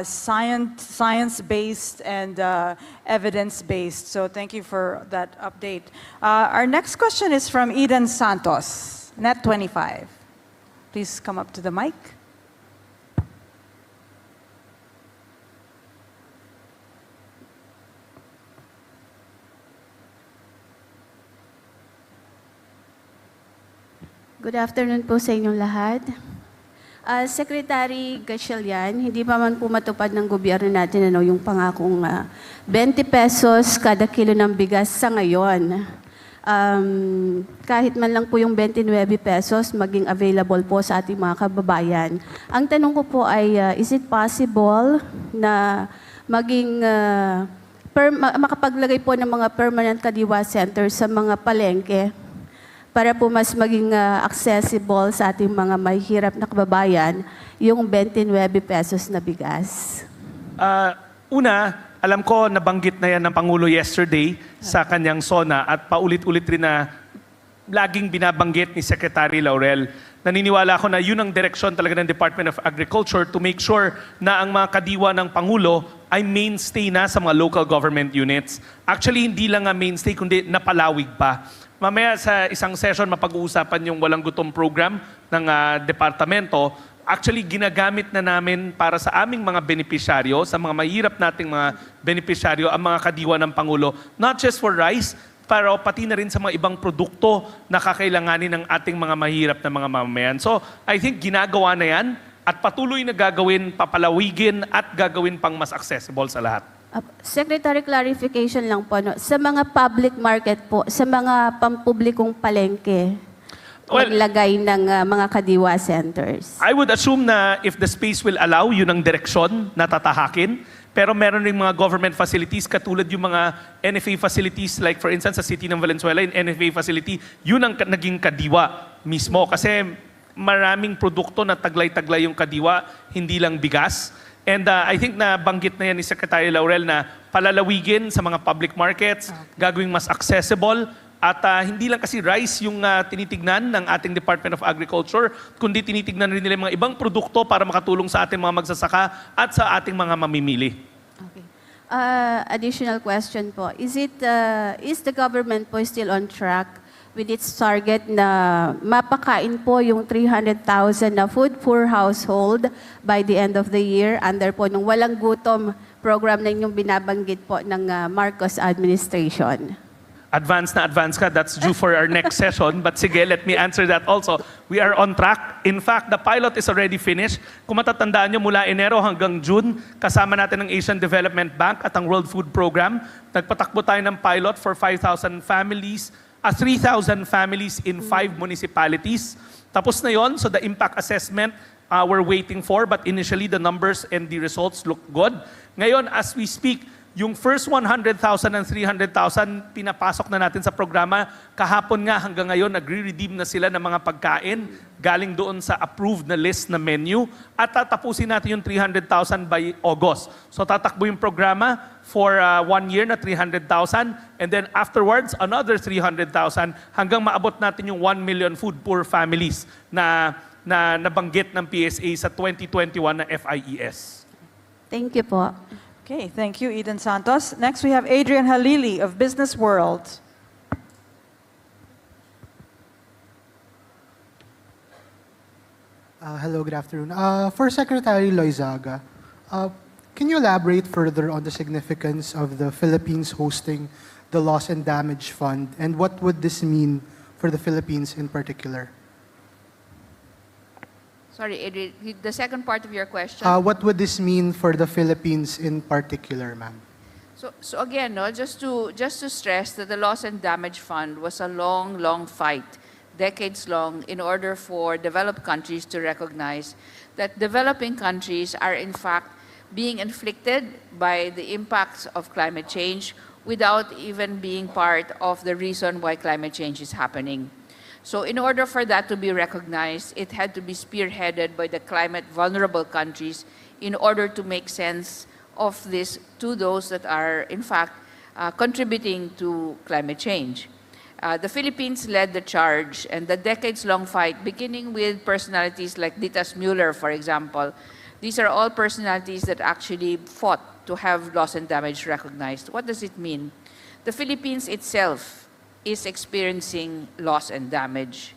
science-based, and evidence-based. So thank you for that update. Our next question is from Eden Santos, Net 25. Please come up to the mic. Good afternoon po sa inyong lahat. Secretary Gatchalian, hindi pa man po matupad ng gobyerno natin yung pangakong 20 pesos kada kilo ng bigas sa ngayon. Kahit man lang po yung 29 pesos maging available po sa ating mga kababayan. Ang tanong ko po ay, is it possible na maging makapaglagay po ng mga permanent kadiwa centers sa mga palengke para po mas maging accessible sa ating mga mahihirap na kababayan yung 29 pesos na bigas? Una, alam ko nabanggit na yan ng Pangulo yesterday sa kanyang SONA at paulit-ulit rin na laging binabanggit ni Secretary Laurel. Naniniwala ako na yun ang direksyon talaga ng Department of Agriculture to make sure na ang mga kadiwa ng Pangulo ay mainstay na sa mga local government units. Actually, hindi lang nga mainstay, kundi napalawig pa. Mamaya sa isang session, mapag-uusapan yung walang gutom program ng departamento. Actually, ginagamit na namin para sa aming mga benepisyaryo, sa mga mahirap nating mga benepisyaryo, ang mga kadiwa ng Pangulo. Not just for rice, pero pati na rin sa mga ibang produkto na kakailanganin ng ating mga mahirap na mga mamamayan. So, I think ginagawa na yan at patuloy na gagawin, papalawigin at gagawin pang mas accessible sa lahat. Secretary, clarification lang po. No? Sa mga public market po, sa mga pampublikong palengke, maglagay ng mga kadiwa centers? I would assume na if the space will allow, yun ang direksyon na tatahakin. Pero meron rin mga government facilities katulad yung mga NFA facilities, like for instance sa City ng Valenzuela, yung NFA facility, yun ang naging kadiwa mismo. Kasi maraming produkto na taglay-taglay yung kadiwa, hindi lang bigas. And I think na banggit na yan ni Secretary Laurel na palalawigin sa mga public markets, gagawing mas accessible, at hindi lang kasi rice yung tinitignan ng ating Department of Agriculture, kundi tinitignan rin nila yung mga ibang produkto para makatulong sa ating mga magsasaka at sa ating mga mamimili. Okay. Additional question po. Is the government po still on track with its target na mapakain po yung 300,000 na food poor household by the end of the year under po nung walang gutom program na inyong binabanggit po ng Marcos administration? Advance ka, that's due for our next session. But sige, let me answer that also. We are on track. In fact, the pilot is already finished. Kung matatandaan nyo, mula Enero hanggang June, kasama natin ang Asian Development Bank at ang World Food Program. Nagpatakbo tayo ng pilot for 5,000 families, 3,000 families in 5 municipalities. Tapos na yon, so the impact assessment we're waiting for, but initially the numbers and the results look good. Ngayon, as we speak, yung first 100,000 and 300,000 pinapasok na natin sa programa. Kahapon nga hanggang ngayon, nagre-redeem na sila ng mga pagkain galing doon sa approved na list na menu. At tatapusin natin yung 300,000 by August. So tatakbo yung programa for 1 year na 300,000. And then afterwards, another 300,000 hanggang maabot natin yung 1 million food poor families na nabanggit ng PSA sa 2021 na FIES. Thank you po. Okay, thank you, Eden Santos. Next, we have Adrian Halili of Business World. Hello, good afternoon. For Secretary Loizaga, can you elaborate further on the significance of the Philippines hosting the Loss and Damage Fund, and what would this mean for the Philippines in particular? Sorry, Adrian, the second part of your question. What would this mean for the Philippines in particular, ma'am? So again, no, just to stress that the Loss and Damage Fund was a long fight, decades long, in order for developed countries to recognize that developing countries are in fact being inflicted by the impacts of climate change without even being part of the reason why climate change is happening. So in order for that to be recognized, it had to be spearheaded by the climate vulnerable countries in order to make sense of this to those that are in fact contributing to climate change. The Philippines led the charge, and the decades-long fight, beginning with personalities like Ditas Mueller, for example. These are all personalities that actually fought to have loss and damage recognized. What does it mean? The Philippines itself is experiencing loss and damage,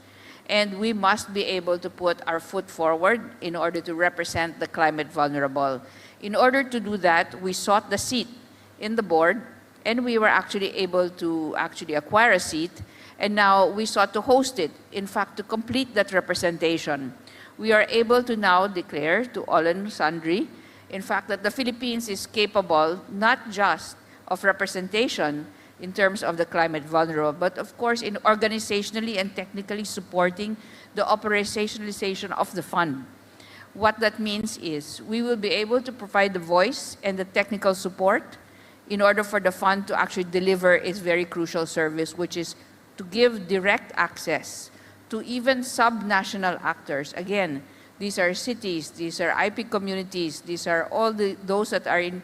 and we must be able to put our foot forward in order to represent the climate vulnerable. In order to do that, we sought the seat in the board, and we were actually able to acquire a seat, and now we sought to host it, in fact, to complete that representation. We are able to now declare to all and sundry, in fact, that the Philippines is capable not just of representation in terms of the climate vulnerable, but of course in organizationally and technically supporting the operationalization of the fund. What that means is we will be able to provide the voice and the technical support in order for the fund to actually deliver its very crucial service, which is to give direct access to even sub-national actors. Again, these are cities, these are IP communities, these are all those that are in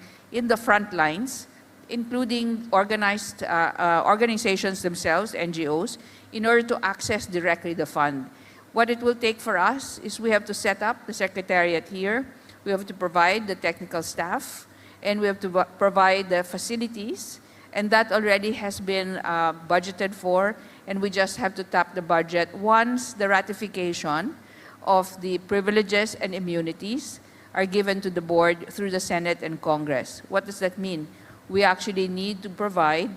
the front lines, including organized organizations themselves, NGOs, in order to access directly the fund. What it will take for us is we have to set up the secretariat here, we have to provide the technical staff, and we have to provide the facilities, and that already has been budgeted for, and we just have to tap the budget once the ratification of the privileges and immunities are given to the board through the Senate and Congress. What does that mean? We actually need to provide,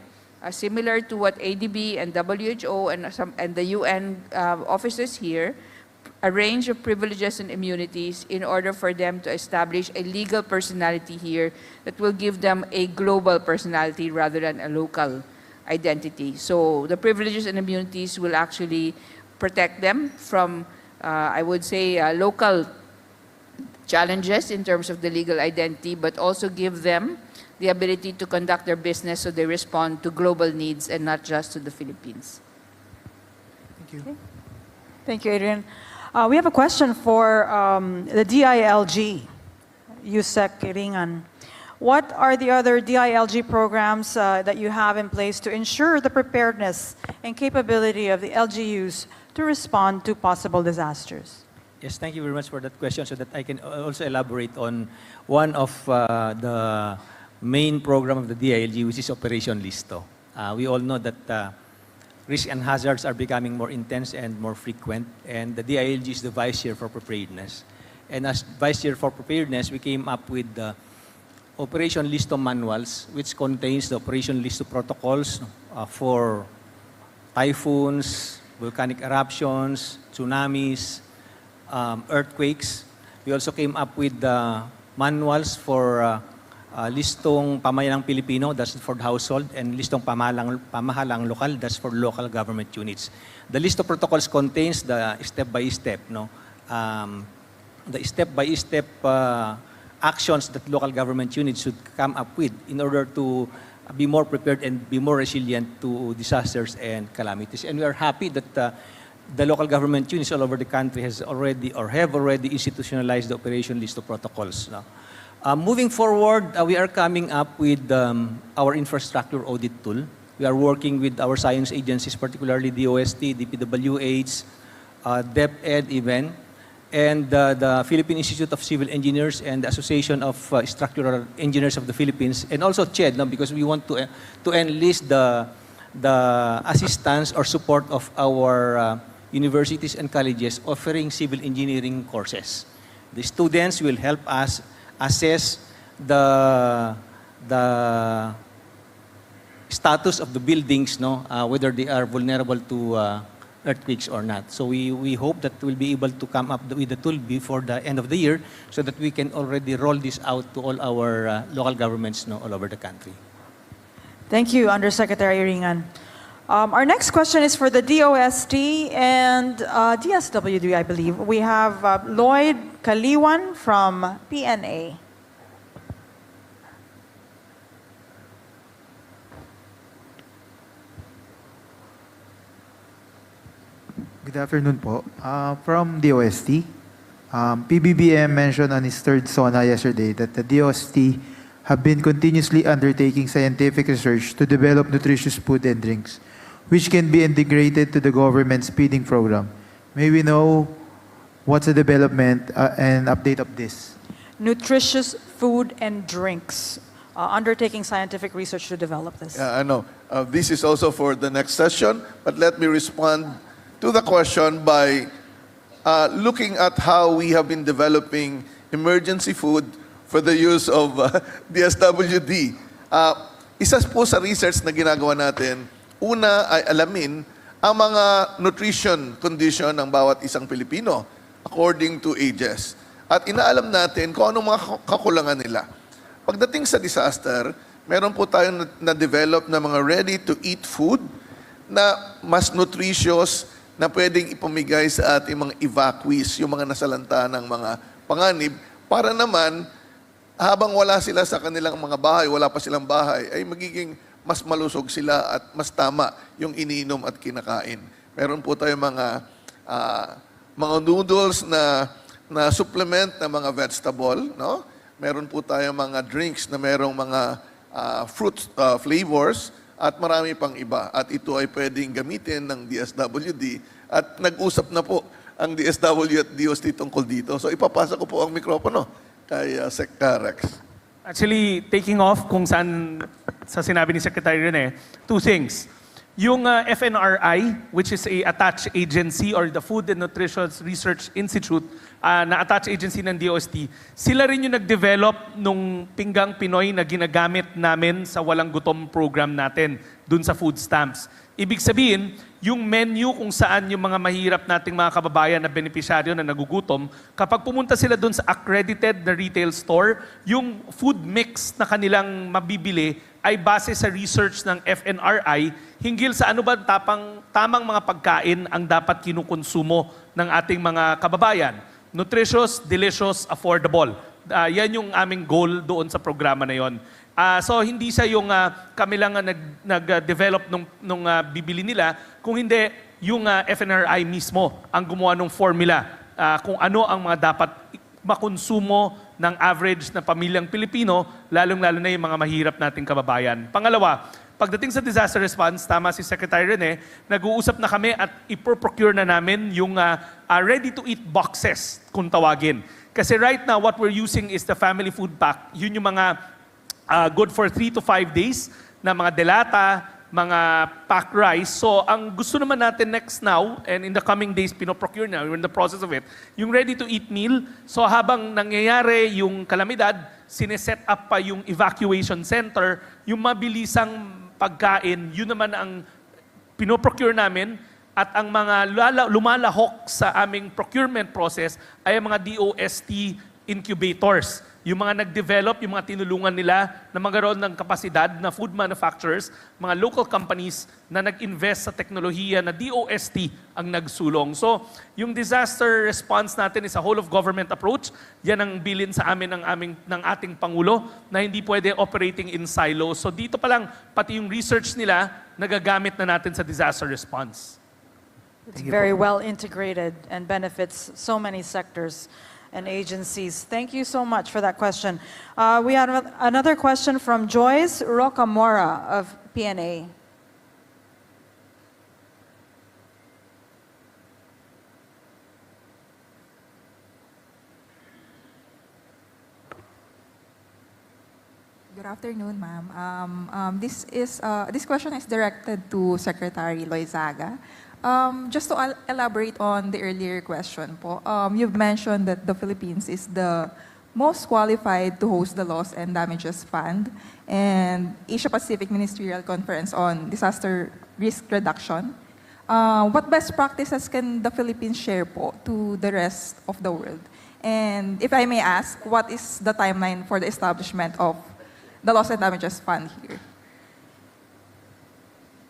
similar to what ADB and WHO and the UN offices here, a range of privileges and immunities in order for them to establish a legal personality here that will give them a global personality rather than a local identity. So the privileges and immunities will actually protect them from, I would say, local challenges in terms of the legal identity, but also give them the ability to conduct their business so they respond to global needs and not just to the Philippines. Thank you. Okay. Thank you, Adrian. We have a question for the DILG, Yusek Ringan. What are the other DILG programs that you have in place to ensure the preparedness and capability of the LGUs to respond to possible disasters? Yes, thank you very much for that question, so that I can also elaborate on one of the main program of the DILG, which is Operation Listo. We all know that risks and hazards are becoming more intense and more frequent, and the DILG is the Vice Chair for Preparedness. And as Vice Chair for Preparedness, we came up with the Operation Listo manuals, which contains the Operation Listo protocols for typhoons, volcanic eruptions, tsunamis, earthquakes. We also came up with the manuals for listong pamahalang Pilipino, that's for the household, and listong pamahalang lokal, that's for local government units. The list of protocols contains the step-by-step, the step-by-step actions that local government units should come up with in order to be more prepared and be more resilient to disasters and calamities. And we are happy that the local government units all over the country has already or have already institutionalized the Operation Listo protocols. Moving forward, we are coming up with our infrastructure audit tool. We are working with our science agencies, particularly DOST, DPWH, DepEd even, and the Philippine Institute of Civil Engineers and the Association of Structural Engineers of the Philippines, and also CHED, no, because we want to enlist the assistance or support of our universities and colleges offering civil engineering courses. The students will help us assess the status of the buildings, no, whether they are vulnerable to earthquakes or not. So we hope that we'll be able to come up with the tool before the end of the year so that we can already roll this out to all our local governments, no, all over the country. Thank you, Undersecretary Ringan. Our next question is for the DOST and DSWD, I believe. We have Lloyd Kaliwan from PNA. Good afternoon po. From DOST, PBBM mentioned on his third SONA yesterday that the DOST have been continuously undertaking scientific research to develop nutritious food and drinks, which can be integrated to the government's feeding program. May we know what's the development and update of this? Nutritious food and drinks. Undertaking scientific research to develop this. Yeah, I know. This is also for the next session, but let me respond to the question by looking at how we have been developing emergency food for the use of DSWD. Isa po sa research na ginagawa natin, una ay alamin ang mga nutrition condition ng bawat isang Pilipino according to ages. At inaalam natin kung anong mga kakulangan nila. Pagdating sa disaster, meron po tayong na-develop na mga ready-to-eat food na mas nutritious na pwedeng ipamigay sa ating mga evacuees, yung mga nasalanta ng mga panganib, para naman, habang wala sila sa kanilang mga bahay, wala pa silang bahay, ay magiging mas malusog sila at mas tama yung iniinom at kinakain. Meron po tayong mga noodles na supplement na mga vegetable, no? Meron po tayong mga drinks na merong mga fruit flavors, at marami pang iba. At ito ay pwedeng gamitin ng DSWD. At nag-usap na po ang DSWD at DOST tungkol dito. So ipapasa ko po ang mikropono kay Sec. Rex. Actually, taking off kung saan sa sinabi ni Secretary Rene, two things. Yung FNRI, which is a attached agency or the Food and Nutrition Research Institute, na attached agency ng DOST, sila rin yung nag-develop nung pinggang Pinoy na ginagamit namin sa Walang Gutom program natin dun sa food stamps. Ibig sabihin, yung menu kung saan yung mga mahirap nating mga kababayan na benepisyaryo na nagugutom, kapag pumunta sila dun sa accredited na retail store, yung food mix na kanilang mabibili ay base sa research ng FNRI hinggil sa ano ba tamang mga pagkain ang dapat kinukonsumo ng ating mga kababayan. Nutritious, delicious, affordable. Yan yung aming goal doon sa programa na yon. So hindi siya yung kami lang nag-develop nung bibili nila, kung hindi yung FNRI mismo ang gumawa ng formula kung ano ang mga dapat makonsumo ng average na pamilyang Pilipino, lalong-lalo na yung mga mahirap nating kababayan. Pangalawa, pagdating sa disaster response, tama si Secretary Rene, nag-uusap na kami at ipo-procure na namin yung ready-to-eat boxes, kung tawagin. Kasi right now, what we're using is the family food pack. Yun yung mga good for 3 to 5 days na mga delata, mga packed rice. So, ang gusto naman natin next now, and in the coming days, pinoprocure na, we're in the process of it, yung ready-to-eat meal. So, habang nangyayari yung kalamidad, sineset up pa yung evacuation center, yung mabilisang pagkain, yun naman ang pinoprocure namin, at ang mga lumalahok sa aming procurement process ay ang mga DOST incubators. Yung mga nag-develop, yung mga tinulungan nila na magkaroon ng kapasidad na food manufacturers, mga local companies na nag-invest sa teknolohiya na DOST ang nagsulong. So, yung disaster response natin is a whole-of-government approach. Yan ang bilin sa amin ng ating Pangulo na hindi pwede operating in silos. So, dito pa lang, pati yung research nila, nagagamit na natin sa disaster response. It's very well integrated and benefits so many sectors and agencies. Thank you so much for that question. We have another question from Joyce Rocamora of PNA. Good afternoon, ma'am. This question is directed to Secretary Loizaga. Just to elaborate on the earlier question po, you've mentioned that the Philippines is the most qualified to host the Loss and Damages Fund and Asia-Pacific Ministerial Conference on Disaster Risk Reduction. What best practices can the Philippines share po to the rest of the world? And if I may ask, what is the timeline for the establishment of the Loss and Damages Fund here?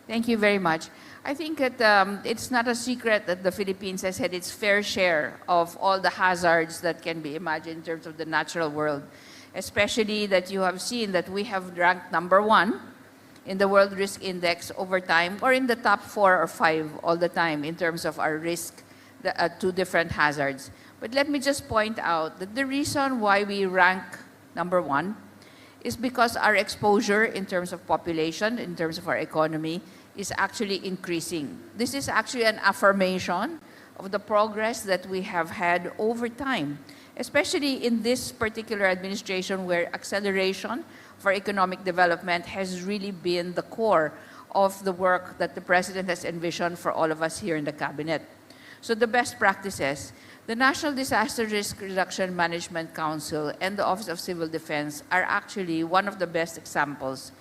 Thank you very much. I think that it's not a secret that the Philippines has had its fair share of all the hazards that can be imagined in terms of the natural world, especially that you have seen that we have ranked #1 in the World Risk Index over time, or in the top 4 or 5 all the time in terms of our risk to different hazards. But let me just point out that the reason why we rank #1 is because our exposure in terms of population, in terms of our economy, is actually increasing. This is actually an affirmation of the progress that we have had over time, especially in this particular administration where acceleration for economic development has really been the core of the work that the President has envisioned for all of us here in the Cabinet. So the best practices, the National Disaster Risk Reduction Management Council and the Office of Civil Defense are actually one of the best examples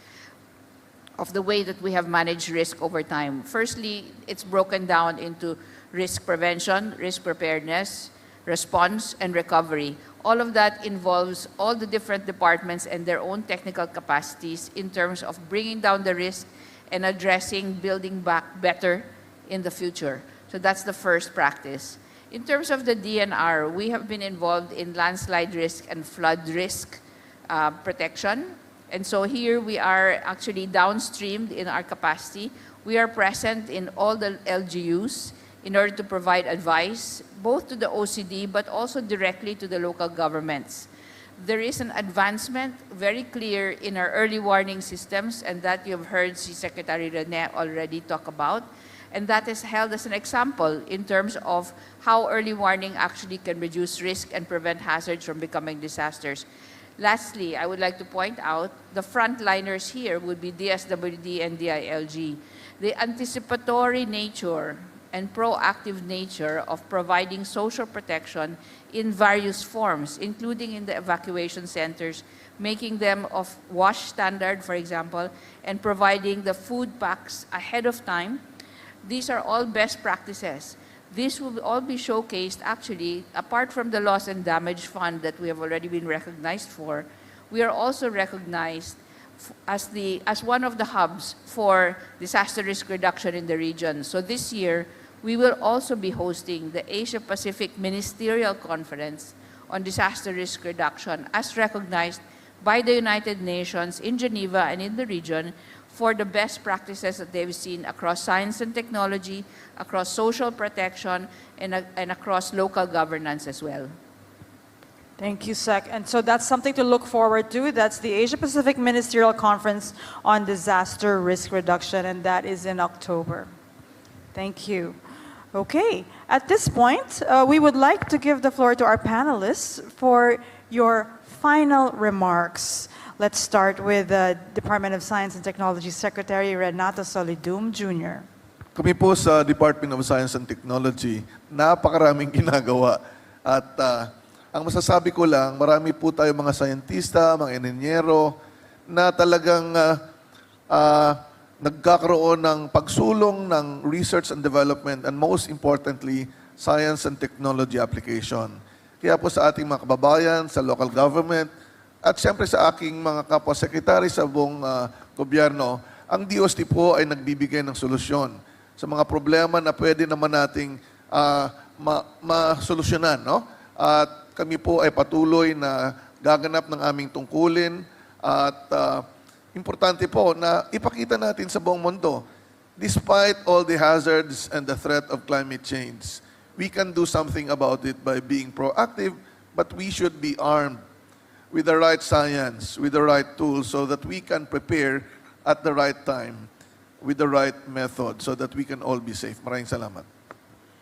of the way that we have managed risk over time. Firstly, it's broken down into risk prevention, risk preparedness, response, and recovery. All of that involves all the different departments and their own technical capacities in terms of bringing down the risk and addressing building back better in the future. So that's the first practice. In terms of the DNR, we have been involved in landslide risk and flood risk protection. And so here we are actually downstreamed in our capacity. We are present in all the LGUs in order to provide advice, both to the OCD, but also directly to the local governments. There is an advancement very clear in our early warning systems, and that you've heard Secretary Rene already talk about. And that is held as an example in terms of how early warning actually can reduce risk and prevent hazards from becoming disasters. Lastly, I would like to point out the frontliners here would be DSWD and DILG. The anticipatory nature and proactive nature of providing social protection in various forms, including in the evacuation centers, making them of WASH standard, for example, and providing the food packs ahead of time. These are all best practices. This will all be showcased actually, apart from the Loss and Damage Fund that we have already been recognized for, we are also recognized as one of the hubs for disaster risk reduction in the region. So this year, we will also be hosting the Asia-Pacific Ministerial Conference on Disaster Risk Reduction as recognized by the United Nations in Geneva and in the region for the best practices that they've seen across science and technology, across social protection, and across local governance as well. Thank you, Sec. And so that's something to look forward to. That's the Asia-Pacific Ministerial Conference on Disaster Risk Reduction, and that is in October. Thank you. Okay, at this point, we would like to give the floor to our panelists for your final remarks. Let's start with the Department of Science and Technology Secretary Renato Solidum Jr. Kami po sa Department of Science and Technology, napakaraming ginagawa. At ang masasabi ko lang, marami po tayo mga scientista, mga engineero, na talagang nagkakaroon ng pagsulong ng research and development and most importantly, science and technology application. Kaya po sa ating mga kababayan, sa local government, at siyempre sa aking mga kapwa-sekretary sa buong gobyerno, ang DOST po ay nagbibigay ng solusyon sa mga problema na pwede naman nating masolusyonan. No? At kami po ay patuloy na gaganap ng aming tungkulin at importante po na ipakita natin sa buong mundo, despite all the hazards and the threat of climate change, we can do something about it by being proactive, but we should be armed with the right science, with the right tools, so that we can prepare at the right time, with the right method, so that we can all be safe. Maraming salamat.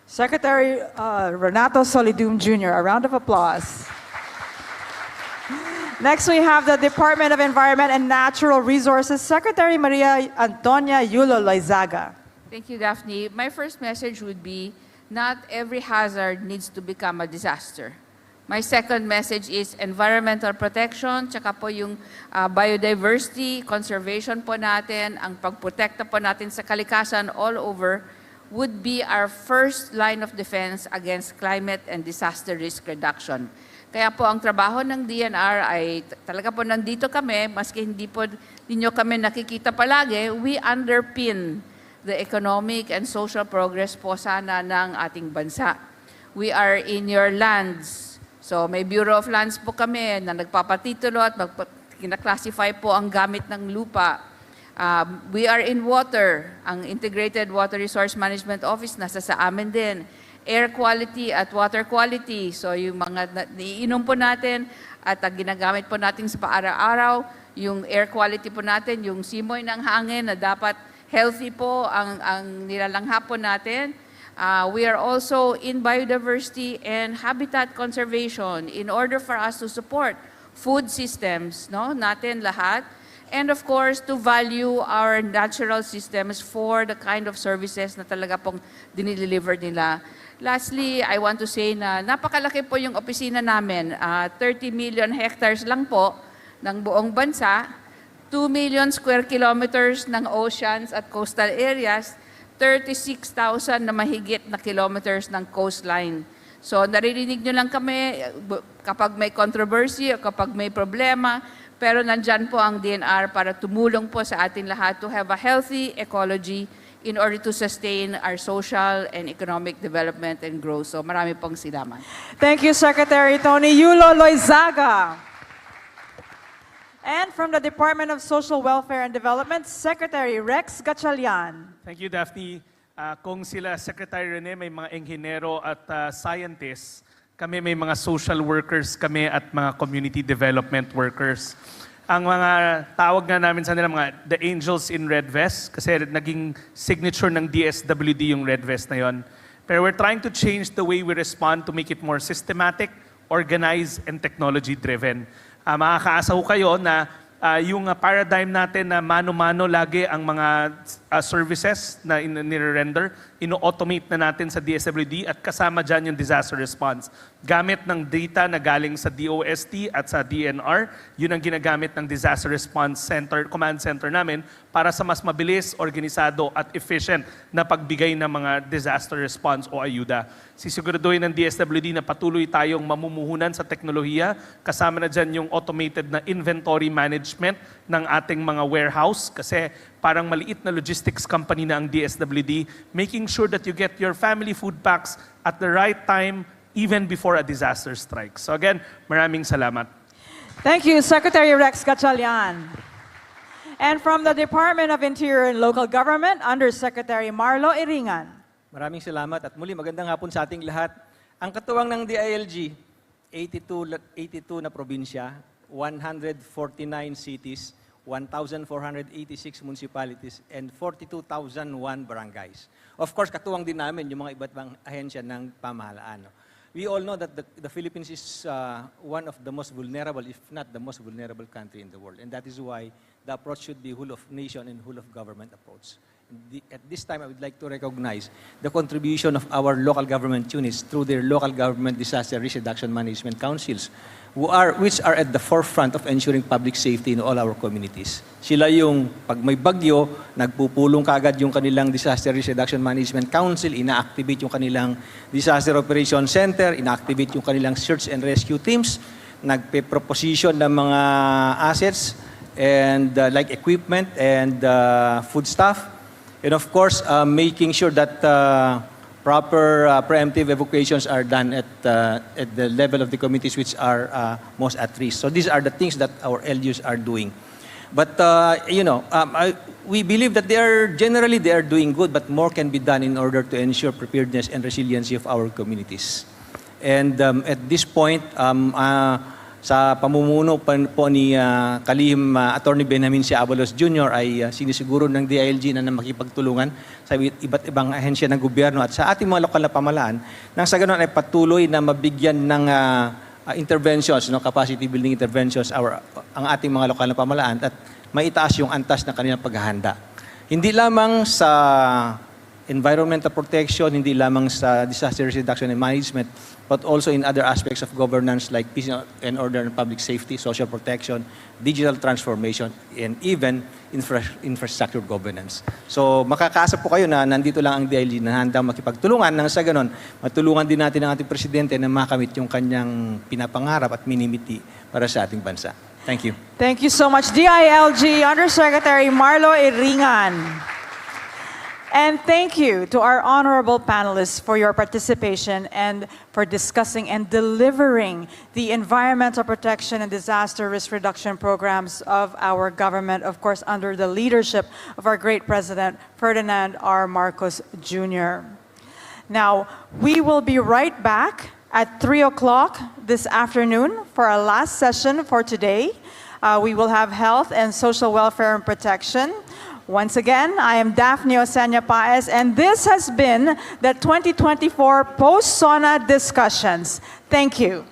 Secretary Renato Solidum Jr., a round of applause. Next, we have the Department of Environment and Natural Resources Secretary Maria Antonia Yulo Loizaga. Thank you, Daphne. My first message would be, not every hazard needs to become a disaster. My second message is environmental protection, tsaka po yung biodiversity, conservation po natin, ang pagprotekta po natin sa kalikasan all over would be our first line of defense against climate and disaster risk reduction. Kaya po ang trabaho ng DNR ay talaga po nandito kami, maski hindi po ninyo kami nakikita palagi, we underpin the economic and social progress po sana ng ating bansa. We are in your lands. So may Bureau of Lands po kami na nagpapatitulo at kinaklasify po ang gamit ng lupa. We are in water. Ang Integrated Water Resource Management Office nasa sa amin din. Air quality at water quality. So yung mga iinom po natin at ginagamit po natin sa paaraw-araw, yung air quality po natin, yung simoy ng hangin na dapat healthy po ang nilalangha po natin. We are also in biodiversity and habitat conservation in order for us to support food systems, no, natin lahat. And of course, to value our natural systems for the kind of services na talaga pong dinideliver nila. Lastly, I want to say na napakalaki po yung opisina namin. 30 million hectares lang po ng buong bansa, 2 million square kilometers ng oceans at coastal areas, 36,000 na mahigit na kilometers ng coastline. So naririnig nyo lang kami kapag may controversy o kapag may problema, pero nandyan po ang DNR para tumulong po sa atin lahat to have a healthy ecology in order to sustain our social and economic development and growth. So marami pong salamat. Thank you, Secretary Tony Yulo Loizaga. And from the Department of Social Welfare and Development, Secretary Rex Gatchalian. Thank you, Daphne. Kung sila Secretary Rene may mga engineero at scientists, kami may mga social workers kami at mga community development workers. Ang mga tawag nga namin sa nila, mga the angels in red vest, kasi naging signature ng DSWD yung red vest na yon. Pero we're trying to change the way we respond to make it more systematic, organized, and technology-driven. Makakaasa ko kayo na yung paradigm natin na mano-mano lagi ang mga services na nire-render, ino-automate na natin sa DSWD at kasama dyan yung disaster response. Gamit ng data na galing sa DOST at sa DNR, yun ang ginagamit ng disaster response center, command center namin para sa mas mabilis, organisado at efficient na pagbigay ng mga disaster response o ayuda. Sisiguraduhin ng DSWD na patuloy tayong mamumuhunan sa teknolohiya, kasama na dyan yung automated na inventory management ng ating mga warehouse kasi parang maliit na logistics company na ang DSWD, making sure that you get your family food packs at the right time even before a disaster strikes. So again, maraming salamat. Thank you, Secretary Rex Gatchalian. And from the Department of Interior and Local Government, Undersecretary Marlo Iringan. Maraming salamat at muli magandang hapon sa ating lahat. Ang katuwang ng DILG, 82 na probinsya, 149 cities, 1,486 municipalities, and 42,001 barangays. Of course, katuwang din namin yung mga iba't ibang ahensya ng pamahalaan. We all know that the Philippines is one of the most vulnerable, if not the most vulnerable country in the world. And that is why the approach should be whole of nation and whole of government approach. At this time, I would like to recognize the contribution of our local government units through their local government disaster risk reduction management councils, which are at the forefront of ensuring public safety in all our communities. Sila yung, pag may bagyo, nagpupulong kaagad yung kanilang disaster risk reduction management council, ina-activate yung kanilang disaster operation center, ina-activate yung kanilang search and rescue teams, nagpe-proposition ng mga assets and like equipment and food stuff. And of course, making sure that proper preemptive evacuations are done at the level of the communities which are most at risk. So these are the things that our LGUs are doing. But we believe that they are doing good, but more can be done in order to ensure preparedness and resiliency of our communities. And at this point, sa pamumuno po ni Kalihim Attorney Benjamin C. Abalos Jr. ay sinisiguro ng DILG na makipagtulungan sa iba't ibang ahensya ng gobyerno at sa ating mga lokal na pamahalaan nang sa ganoon ay patuloy na mabigyan ng interventions, capacity building interventions, ang ating mga lokal na pamahalaan at maitaas yung antas ng kanilang paghahanda. Hindi lamang sa environmental protection, hindi lamang sa disaster reduction and management, but also in other aspects of governance like peace and order and public safety, social protection, digital transformation, and even infrastructure governance. So makakaasa po kayo na nandito lang ang DILG na handang makipagtulungan nang sa ganon, matulungan din natin ang ating presidente na makamit yung kanyang pinapangarap at minimiti para sa ating bansa. Thank you. Thank you so much, DILG Undersecretary Marlo Iringan. And thank you to our honorable panelists for your participation and for discussing and delivering the environmental protection and disaster risk reduction programs of our government, of course, under the leadership of our great President, Ferdinand R. Marcos Jr. Now, we will be right back at 3 o'clock this afternoon for our last session for today. We will have health and social welfare and protection. Once again, I am Daphne Osenya Paez, and this has been the 2024 Post-SONA discussions. Thank you.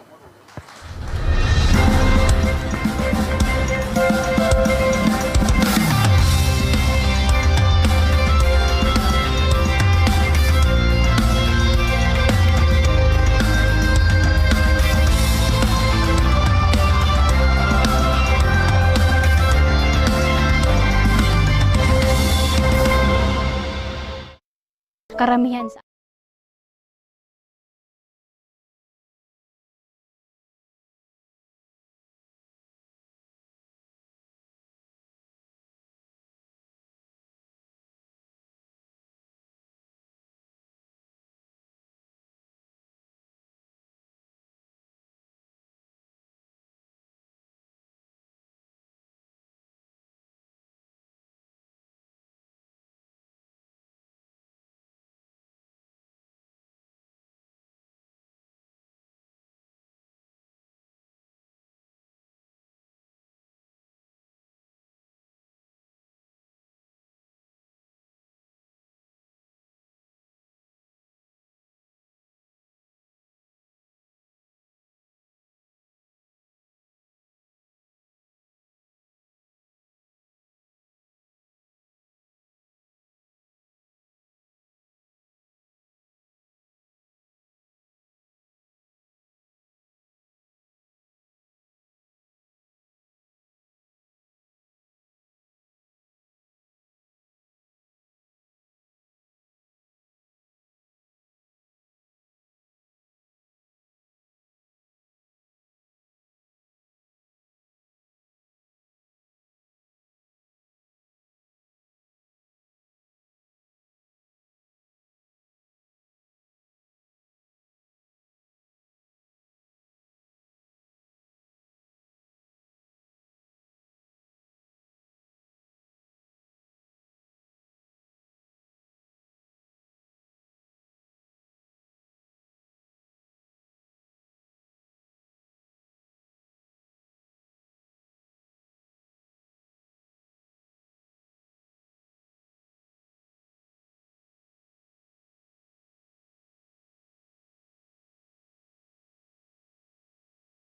Karamihan sa